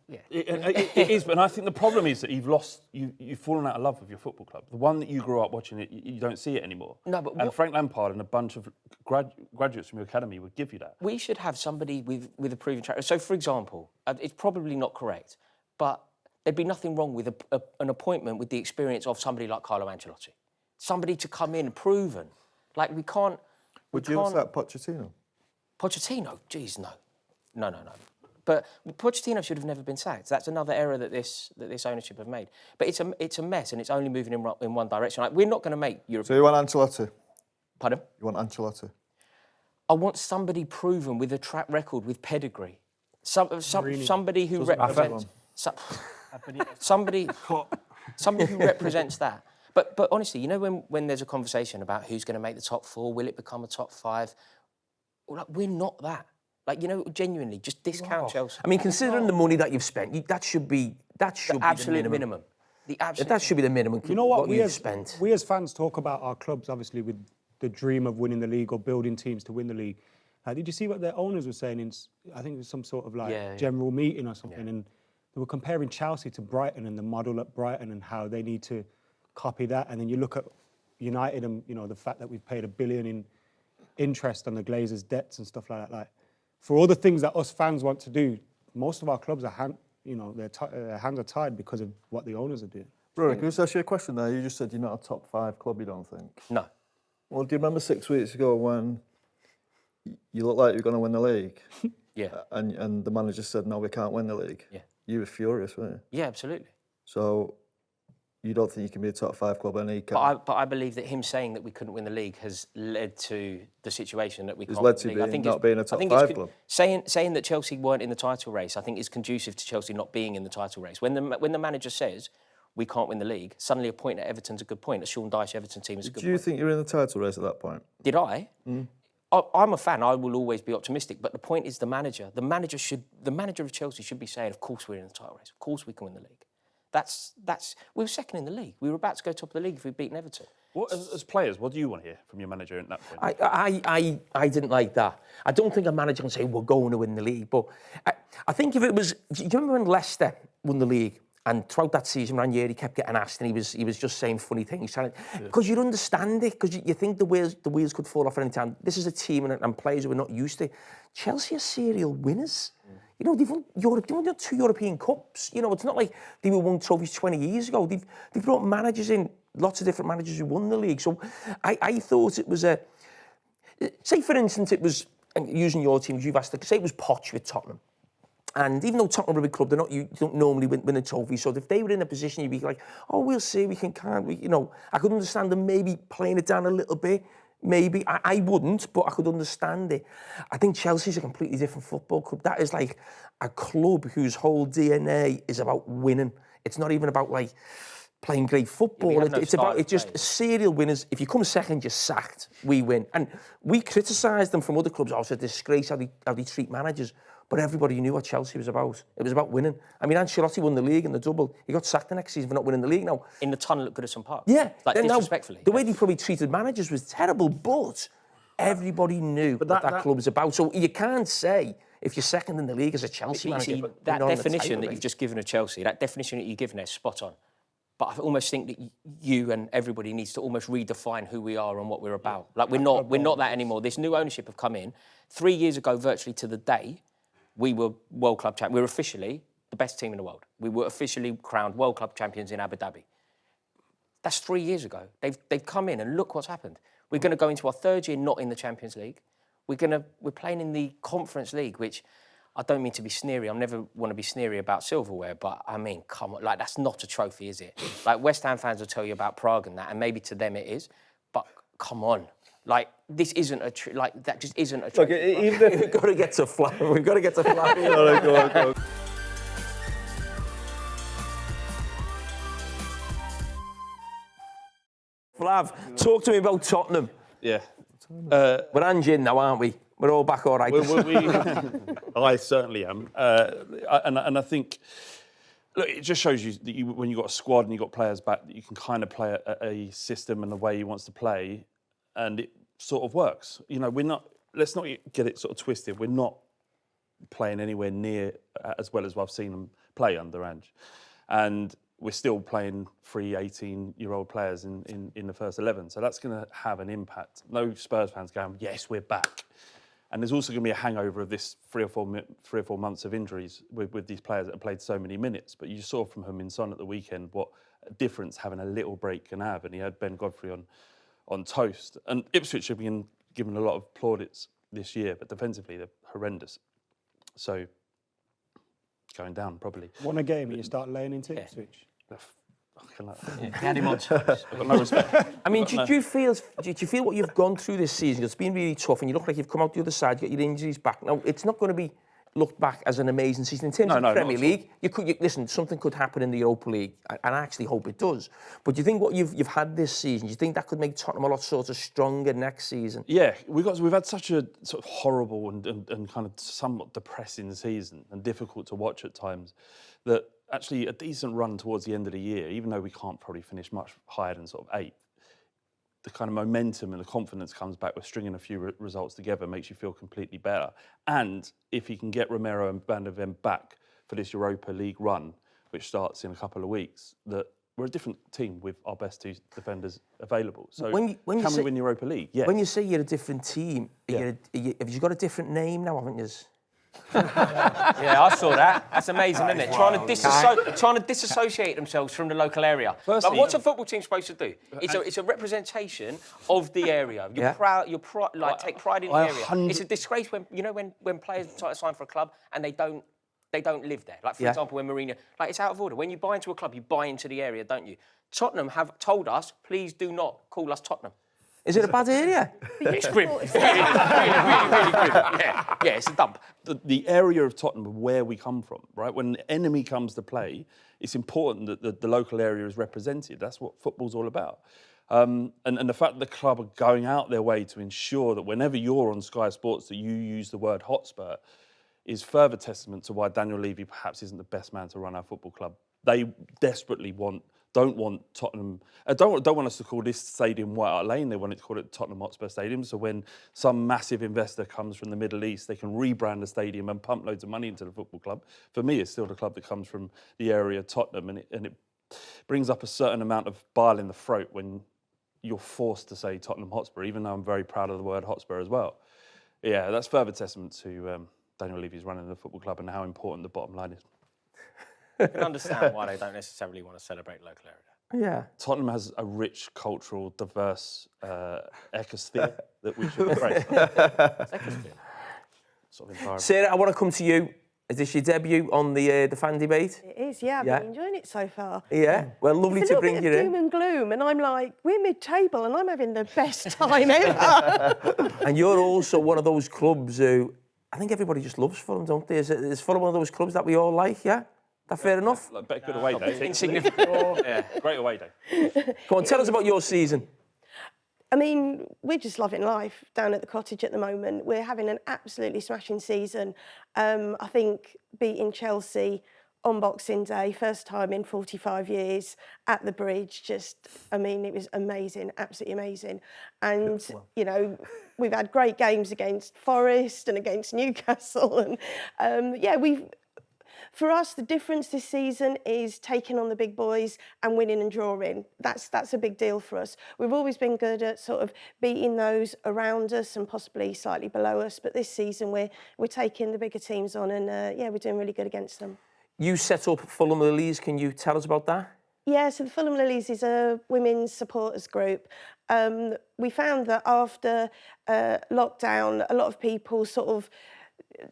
Yeah. It is, but I think the problem is that you've fallen out of love with your football club. The one that you grew up watching, you don't see it anymore. No, but and Frank Lampard and a bunch of graduates from your academy would give you that. We should have somebody with a proven track record. So, for example, it's probably not correct, but there'd be nothing wrong with an appointment with the experience of somebody like Carlo Ancelotti. Somebody to come in proven. Like, we can't... Would you sack Pochettino? Pochettino? Jeez, no. No. But Pochettino should have never been sacked. That's another error that this ownership have made. But it's a mess, and it's only moving in one direction. Like, we're not going to make Europe. So you want Ancelotti? Pardon? You want Ancelotti? I want somebody proven with a track record, with pedigree. Somebody who represents. Somebody who represents that. But honestly, you know, when there's a conversation about who's going to make the top 4, will it become a top 5? Well, like, we're not that. Like, you know, genuinely, just discount Chelsea. I mean, considering the money that you've spent, that should be the absolute minimum. That should be the minimum. You know what you've spent. We as fans talk about our clubs, obviously, with the dream of winning the league or building teams to win the league. Did you see what their owners were saying in, I think it was some sort of general meeting or something, and they were comparing Chelsea to Brighton and the model at Brighton and how they need to copy that. And then you look at United and, you know, the fact that we've paid $1 billion in interest on the Glazers' debts and stuff like that. Like, for all the things that us fans want to do, most of our clubs are, their hands are tied because of what the owners are doing. Rory, can I just ask you a question there? You just said you're not a top 5 club, you don't think? No. Well, do you remember 6 weeks ago when you looked like you were going to win the league? Yeah. And the manager said, no, we can't win the league? Yeah. You were furious, weren't you? Yeah, absolutely. So you don't think you can be a top 5 club and he can? But I believe that him saying that we couldn't win the league has led to the situation that we can't win the league. I think not being a top 5 club. Saying that Chelsea weren't in the title race, I think is conducive to Chelsea not being in the title race. When the manager says we can't win the league, suddenly a point at Everton's a good point. A Sean Dyche Everton team is a good point. Do you think you were in the title race at that point? Did I? I'm a fan. I will always be optimistic. But the point is the manager. The manager of Chelsea should be saying, of course we're in the title race. Of course we can win the league. We were second in the league. We were about to go top of the league if we'd beaten Everton. What, as players, what do you want to hear from your manager at that point? I didn't like that. I don't think a manager can say we're going to win the league. But I think if it was, do you remember when Leicester won the league? And throughout that season, Ranieri kept getting asked, and he was just saying funny things. Because you'd understand it, because you think the wheels could fall off at any time. This is a team and players who are not used to it. Chelsea are serial winners. You know, they've won 2 European Cups. You know, it's not like they won trophies 20 years ago. They've brought managers in, lots of different managers who won the league. So I thought it was say, for instance, it was, and using your team, you've asked, say it was Poch with Tottenham. And even though Tottenham are a big club, you don't normally win a trophy. So if they were in a position, you'd be like, oh, we'll see, can't we? I could understand them maybe playing it down a little bit. Maybe. I wouldn't, but I could understand it. I think Chelsea's a completely different football club. That is like a club whose whole DNA is about winning. It's not even about like playing great football. It's just serial winners. If you come second, you're sacked. We win. And we criticised them from other clubs. Oh, it's a disgrace how they treat managers. But everybody knew what Chelsea was about. It was about winning. I mean, Ancelotti won the league in the double. He got sacked the next season for not winning the league now. In the tunnel at Goodison Park. Yeah. Like, disrespectfully. The way they probably treated managers was terrible, but everybody knew what that club was about. So you can't say, if you're second in the league as a Chelsea manager... See, that definition that you've just given of Chelsea, that definition that you've given there is spot on. But I almost think that you and everybody needs to almost redefine who we are and what we're about. Like, we're not that anymore. This new ownership have come in. 3 years ago, virtually to the day, we were World Club champions. We were officially the best team in the world. We were officially crowned World Club champions in Abu Dhabi. That's 3 years ago. They've come in and look what's happened. We're going to go into our third year not in the Champions League. We're playing in the Conference League, which I don't mean to be sneery. I never want to be sneery about silverware, but I mean, come on, like, that's not a trophy, is it? Like, West Ham fans will tell you about Prague and that, and maybe to them it is, but come on. Like, this isn't that just isn't a trophy. Look, even if we've got to get to Flav, we've got to get to Flav. Go on. Flav, talk to me about Tottenham. Yeah. We're Anjin now, aren't we? We're all back all right. I certainly am. And I think, look, it just shows you that when you've got a squad and you've got players back, that you can kind of play a system and the way he wants to play, and it sort of works. Let's not get it sort of twisted. We're not playing anywhere near as well as I've seen them play under Ange. And we're still playing 3 18-year-old players in the first 11. So that's going to have an impact. No Spurs fans going, yes, we're back. And there's also going to be a hangover of this 3 or 4 months of injuries with these players that have played so many minutes. But you saw from Heung-min Son at the weekend what a difference having a little break can have. And he had Ben Godfrey on toast. And Ipswich have been given a lot of plaudits this year, but defensively they're horrendous. So going down probably. Won a game and you start laying into Ipswich. Had him on toast. I've got no respect. I mean, do you feel what you've gone through this season? It's been really tough, and you look like you've come out the other side. You got your injuries back. Now, it's not going to be looked back as an amazing season in terms of the Premier League. Listen, something could happen in the Europa League, and I actually hope it does. But do you think what you've had this season? Do you think that could make Tottenham a lot sort of stronger next season? Yeah, we've had such a sort of horrible and kind of somewhat depressing season and difficult to watch at times that. Actually, a decent run towards the end of the year, even though we can't probably finish much higher than sort of 8th, the kind of momentum and the confidence comes back with stringing a few results together, makes you feel completely better. And if you can get Romero and Van der Ven back for this Europa League run, which starts in a couple of weeks, that we're a different team with our best 2 defenders available. So can we win Europa League? Yes. When you say you're a different team, have you got a different name now, haven't you? Yeah, I saw that. That's amazing, isn't it? Trying to disassociate themselves from the local area. Firstly, what's a football team supposed to do? It's a representation of the area. You're proud. Take pride in the area. It's a disgrace when players try to sign for a club and they don't live there. Like, for example, when Mourinho, it's out of order. When you buy into a club, you buy into the area, don't you? Tottenham have told us, please do not call us Tottenham. Is it a bad area? It's grim. It's really grim. Yeah, it's a dump. The area of Tottenham, where we come from, right? When the enemy comes to play, it's important that the local area is represented. That's what football's all about. And the fact that the club are going out their way to ensure that whenever you're on Sky Sports that you use the word Hotspur is further testament to why Daniel Levy perhaps isn't the best man to run our football club. They desperately don't want Tottenham. Don't want us to call this stadium White Hart Lane. They wanted to call it Tottenham Hotspur Stadium. So when some massive investor comes from the Middle East, they can rebrand the stadium and pump loads of money into the football club. For me, it's still the club that comes from the area of Tottenham, and it brings up a certain amount of bile in the throat when you're forced to say Tottenham Hotspur, even though I'm very proud of the word Hotspur as well. Yeah, that's further testament to Daniel Levy's running the football club and how important the bottom line is. You can understand why they don't necessarily want to celebrate local area. Yeah. Tottenham has a rich, cultural, diverse ecosphere that we should embrace. Ecosphere. Sort of environment. Sarah, I want to come to you. Is this your debut on the fan debate? It is, yeah. I've been enjoying it so far. Yeah. Well, lovely It's a to little bring bit you of in. doom and gloom, and I'm like, we're mid-table, and I'm having the best time ever. And you're also one of those clubs who I think everybody just loves Fulham, don't they? Is Fulham one of those clubs that we all like? Yeah. That fair enough? Good away day. Insignificant. Yeah, great away day. Come on, tell us about your season. I mean, we're just loving life down at the cottage at the moment. We're having an absolutely smashing season. I think beating Chelsea on Boxing Day, first time in 45 years at the Bridge, I mean, it was amazing, absolutely amazing. And, you know, we've had great games against Forest and against Newcastle. And, for us, the difference this season is taking on the big boys and winning and drawing. That's a big deal for us. We've always been good at sort of beating those around us and possibly slightly below us, but this season we're taking the bigger teams on and, we're doing really good against them. You set up Fulham Lilies. Can you tell us about that? Yeah, so the Fulham Lilies is a women's supporters group. We found that after lockdown, a lot of people sort of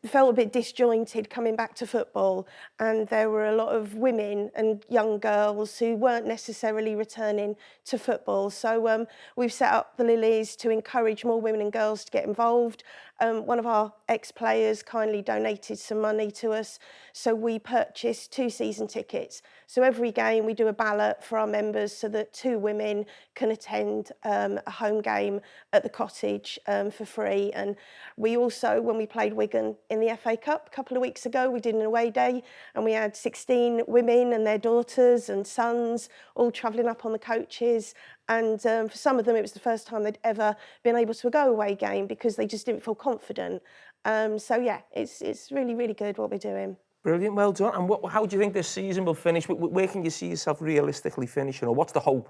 felt a bit disjointed coming back to football, and there were a lot of women and young girls who weren't necessarily returning to football. So we've set up the Lilies to encourage more women and girls to get involved. One of our ex-players kindly donated some money to us, so we purchased 2 season tickets. So every game we do a ballot for our members so that 2 women can attend a home game at the cottage for free. And we also, when we played Wigan in the FA Cup a couple of weeks ago, we did an away day and we had 16 women and their daughters and sons all travelling up on the coaches. And for some of them, it was the first time they'd ever been able to go away game because they just didn't feel confident. It's really, really good what we're doing. Brilliant, well done. And how do you think this season will finish? Where can you see yourself realistically finishing, or what's the hope?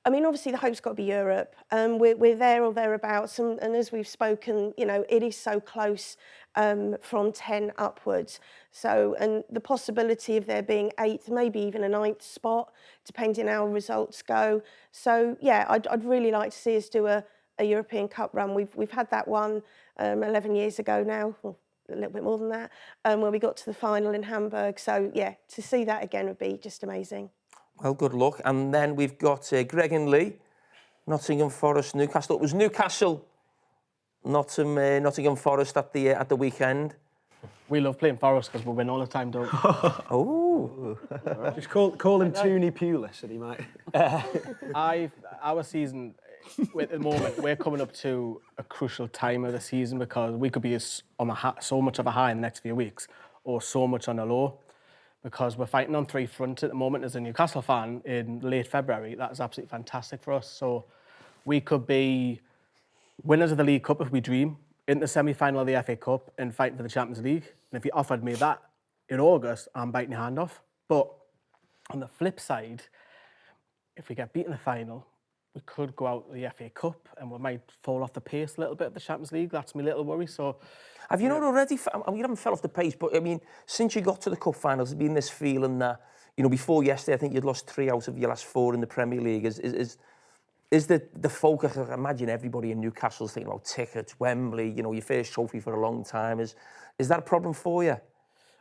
I mean, obviously the hope's got to be Europe. We're there or thereabouts, and as we've spoken, you know, it is so close from 10 upwards. So, and the possibility of there being 8th, maybe even a 9th spot, depending how results go. So, yeah, I'd really like to see us do a European Cup run. We've had that one 11 years ago now, or a little bit more than that, where we got to the final in Hamburg. So, yeah, to see that again would be just amazing. Well, good luck. And then we've got Greg and Lee, Nottingham Forest, Newcastle. It was Newcastle, Nottingham Forest at the weekend. We love playing Forest because we win all the time, don't we? Oh. Just call him Tooney Pulis and he might. Our season, at the moment, we're coming up to a crucial time of the season because we could be on so much of a high in the next few weeks or so much on a low. Because we're fighting on 3 fronts at the moment as a Newcastle fan in late February. That's absolutely fantastic for us. So we could be winners of the League Cup if we dream, in the semi-final of the FA Cup and fighting for the Champions League. And if you offered me that in August, I'm biting your hand off. But on the flip side, if we get beaten in the final, we could go out the FA Cup and we might fall off the pace a little bit of the Champions League. That's my little worry. So, have you not already? I mean, you haven't fell off the pace, but I mean, since you got to the cup finals, there's been this feeling that, you know, before yesterday, I think you'd lost 3 out of your last 4 in the Premier League. Is the focus? I imagine everybody in Newcastle's thinking about tickets, Wembley. You know, your first trophy for a long time. Is that a problem for you?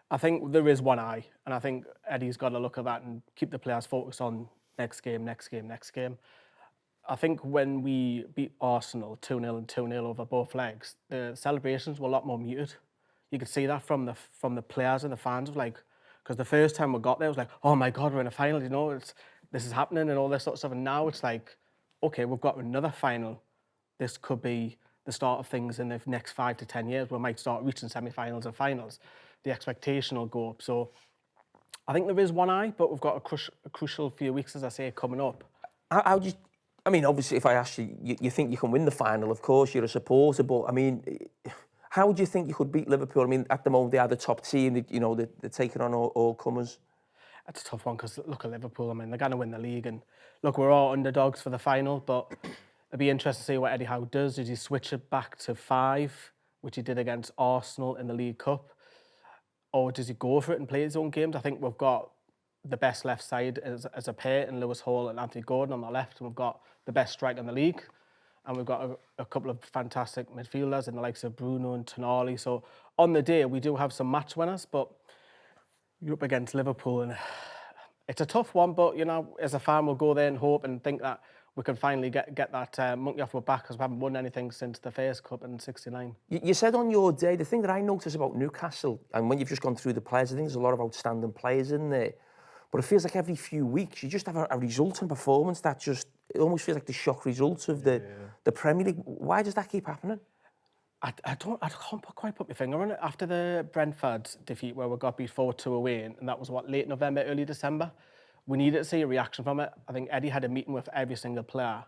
I think there is one eye, and I think Eddie's got to look at that and keep the players focused on next game, next game, next game. I think when we beat Arsenal 2-0 and 2-0 over both legs, the celebrations were a lot more muted. You could see that from the players and the fans, because the first time we got there, it was like, oh my God, we're in a final, you know, this is happening and all this sort of stuff. And now it's like, okay, we've got another final. This could be the start of things in the next 5 to 10 years. We might start reaching semi-finals and finals. The expectation will go up. So I think there is one eye, but we've got a crucial few weeks, as I say, coming up. How do you? I mean, obviously, if I ask you, you think you can win the final, of course, you're a supporter, but, I mean, how do you think you could beat Liverpool? I mean, at the moment, they are the top team, you know, they're taking on all comers. That's a tough one, because look at Liverpool, I mean, they're going to win the league, and look, we're all underdogs for the final, but it'd be interesting to see what Eddie Howe does. Does he switch it back to 5, which he did against Arsenal in the League Cup, or does he go for it and play his own games? I think we've got the best left side as a pair in Lewis Hall and Anthony Gordon on the left, and we've got the best striker in the league, and we've got a couple of fantastic midfielders in the likes of Bruno and Tonali. So on the day, we do have some match winners, but you're up against Liverpool, and it's a tough one. But, you know, as a fan, we'll go there and hope and think that we can finally get that monkey off our back, because we haven't won anything since the first cup in '69. You said on your day, the thing that I noticed about Newcastle, and when you've just gone through the players, I think there's a lot of outstanding players in there, but it feels like every few weeks you just have a result and performance that just, it almost feels like the shock result of the Premier League. Why does that keep happening? I can't quite put my finger on it. After the Brentford defeat, where we got beat 4-2 away, and that was late November, early December, we needed to see a reaction from it. I think Eddie had a meeting with every single player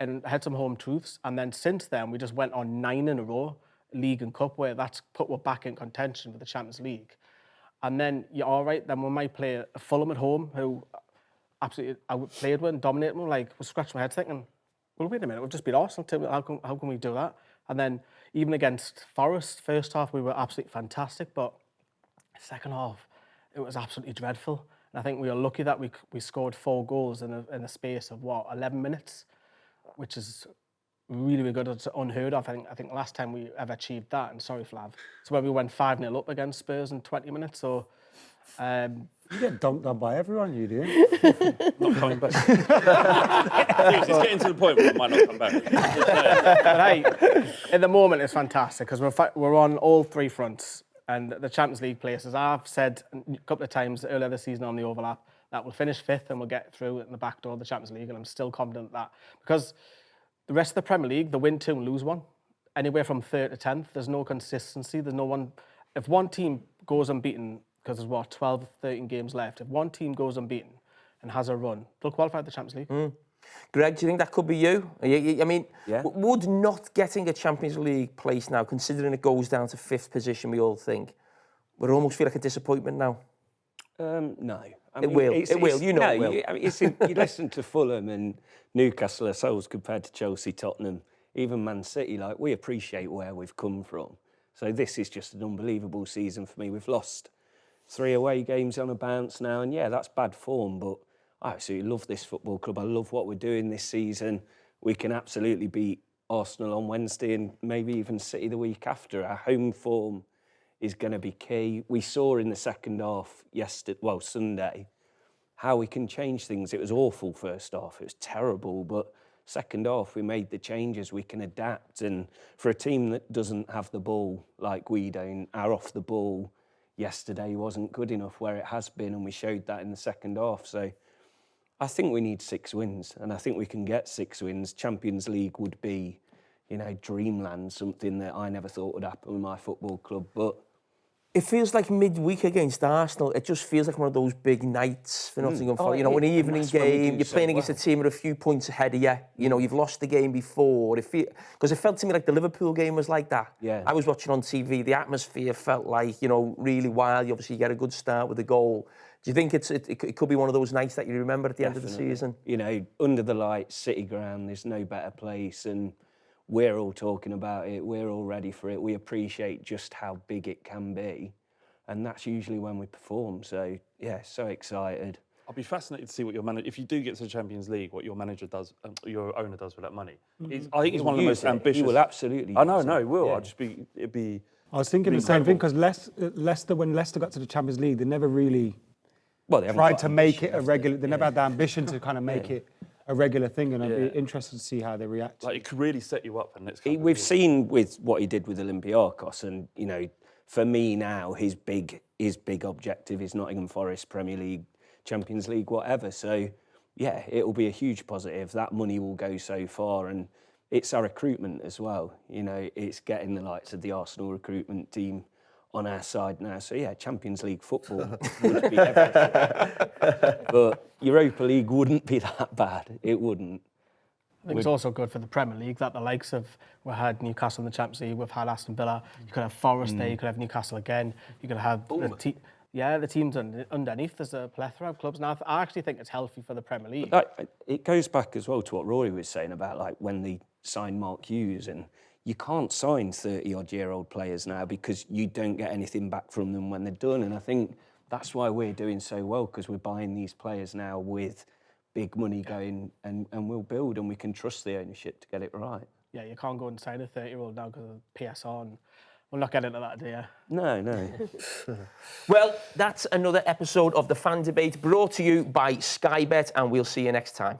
and had some home truths. And then since then, we just went on 9 in a row, League and Cup, where that's put us back in contention for the Champions League. And then you're all right, then we might play a Fulham at home, who absolutely I played with and dominated them. Like, I was scratching my head thinking, well, wait a minute, we've just beat Arsenal. How can we do that? And then even against Forest, first half, we were absolutely fantastic, but second half, it was absolutely dreadful. And I think we were lucky that we scored 4 goals in a space of, 11 minutes, which is really, really good. It's unheard of. I think the last time we ever achieved that, and sorry, Flav, so when we went 5-0 up against Spurs in 20 minutes. So, you get dunked on by everyone, you do. Not coming back. It's getting to the point where it might not come back. But hey, at the moment, it's fantastic because we're on all 3 fronts. And the Champions League places, I've said a couple of times earlier this season on the overlap that we'll finish 5th and we'll get through in the back door of the Champions League, and I'm still confident that, because the rest of the Premier League, they win 2 and lose 1. Anywhere from 3rd to 10th, there's no consistency. There's no one. If one team goes unbeaten, because there's 12, 13 games left, if one team goes unbeaten and has a run, they'll qualify for the Champions League. Greg, do you think that could be you? I mean, would not getting a Champions League place now, considering it goes down to 5th position, we all think, would it almost feel like a disappointment now? No. I It mean, will, you know it will. You listen to Fulham and Newcastle ourselves compared to Chelsea, Tottenham, even Man City, like, we appreciate where we've come from. So this is just an unbelievable season for me. We've lost 3 away games on a bounce now, and that's bad form, but I absolutely love this football club. I love what we're doing this season. We can absolutely beat Arsenal on Wednesday and maybe even City the week after. Our home form is going to be key. We saw in the second half Sunday, how we can change things. It was awful first half. It was terrible, but second half we made the changes. We can adapt, and for a team that doesn't have the ball like we don't, our off the ball yesterday wasn't good enough where it has been, and we showed that in the second half. So I think we need 6 wins, and I think we can get 6 wins. Champions League would be, dreamland, something that I never thought would happen with my football club. But it feels like midweek against Arsenal, it just feels like one of those big nights for Nottingham Forest. An evening game, you're playing against a team with a few points ahead of you. You've lost the game before. Because it felt to me like the Liverpool game was like that. Yeah. I was watching on TV, the atmosphere felt like, really wild. You obviously get a good start with a goal. Do you think it could be one of those nights that you remember at the end of the season? Under the lights, City ground, there's no better place, and we're all talking about it. We're all ready for it. We appreciate just how big it can be, and that's usually when we perform. So so excited. I'll be fascinated to see what your manager, if you do get to the Champions League, what your manager does, your owner does with that money. I think he's one of the most ambitious. He will absolutely. I know, he will. Yeah. It'd be. I was thinking the same thing, because Leicester, when Leicester got to the Champions League, they never really tried to make it a regular. They never had the ambition to kind of make it a regular thing, and I'd be interested to see how they react. Like, it could really set you up for the next couple of We've years. seen with what he did with Olympiacos, and for me now, his big objective is Nottingham Forest, Premier League, Champions League, whatever. So it'll be a huge positive. That money will go so far, and it's our recruitment as well. It's getting the likes of the Arsenal recruitment team on our side now. So Champions League football would be everything. But Europa League wouldn't be that bad. It wouldn't. I think it's also good for the Premier League that the likes of, we had Newcastle in the Champions League, we've had Aston Villa, you could have Forest there, you could have Newcastle again, you could have the teams underneath. There's a plethora of clubs. Now, I actually think it's healthy for the Premier League. It goes back as well to what Rory was saying about, like, when they signed Mark Hughes, and you can't sign 30-odd-year-old players now because you don't get anything back from them when they're done. And I think that's why we're doing so well, because we're buying these players now with big money going, and we'll build, and we can trust the ownership to get it right. Yeah, you can't go and sign a 30-year-old now because of PSR and We'll not get into that, do you? No. Well, that's another episode of The Fan Debate brought to you by Sky Bet, and we'll see you next time.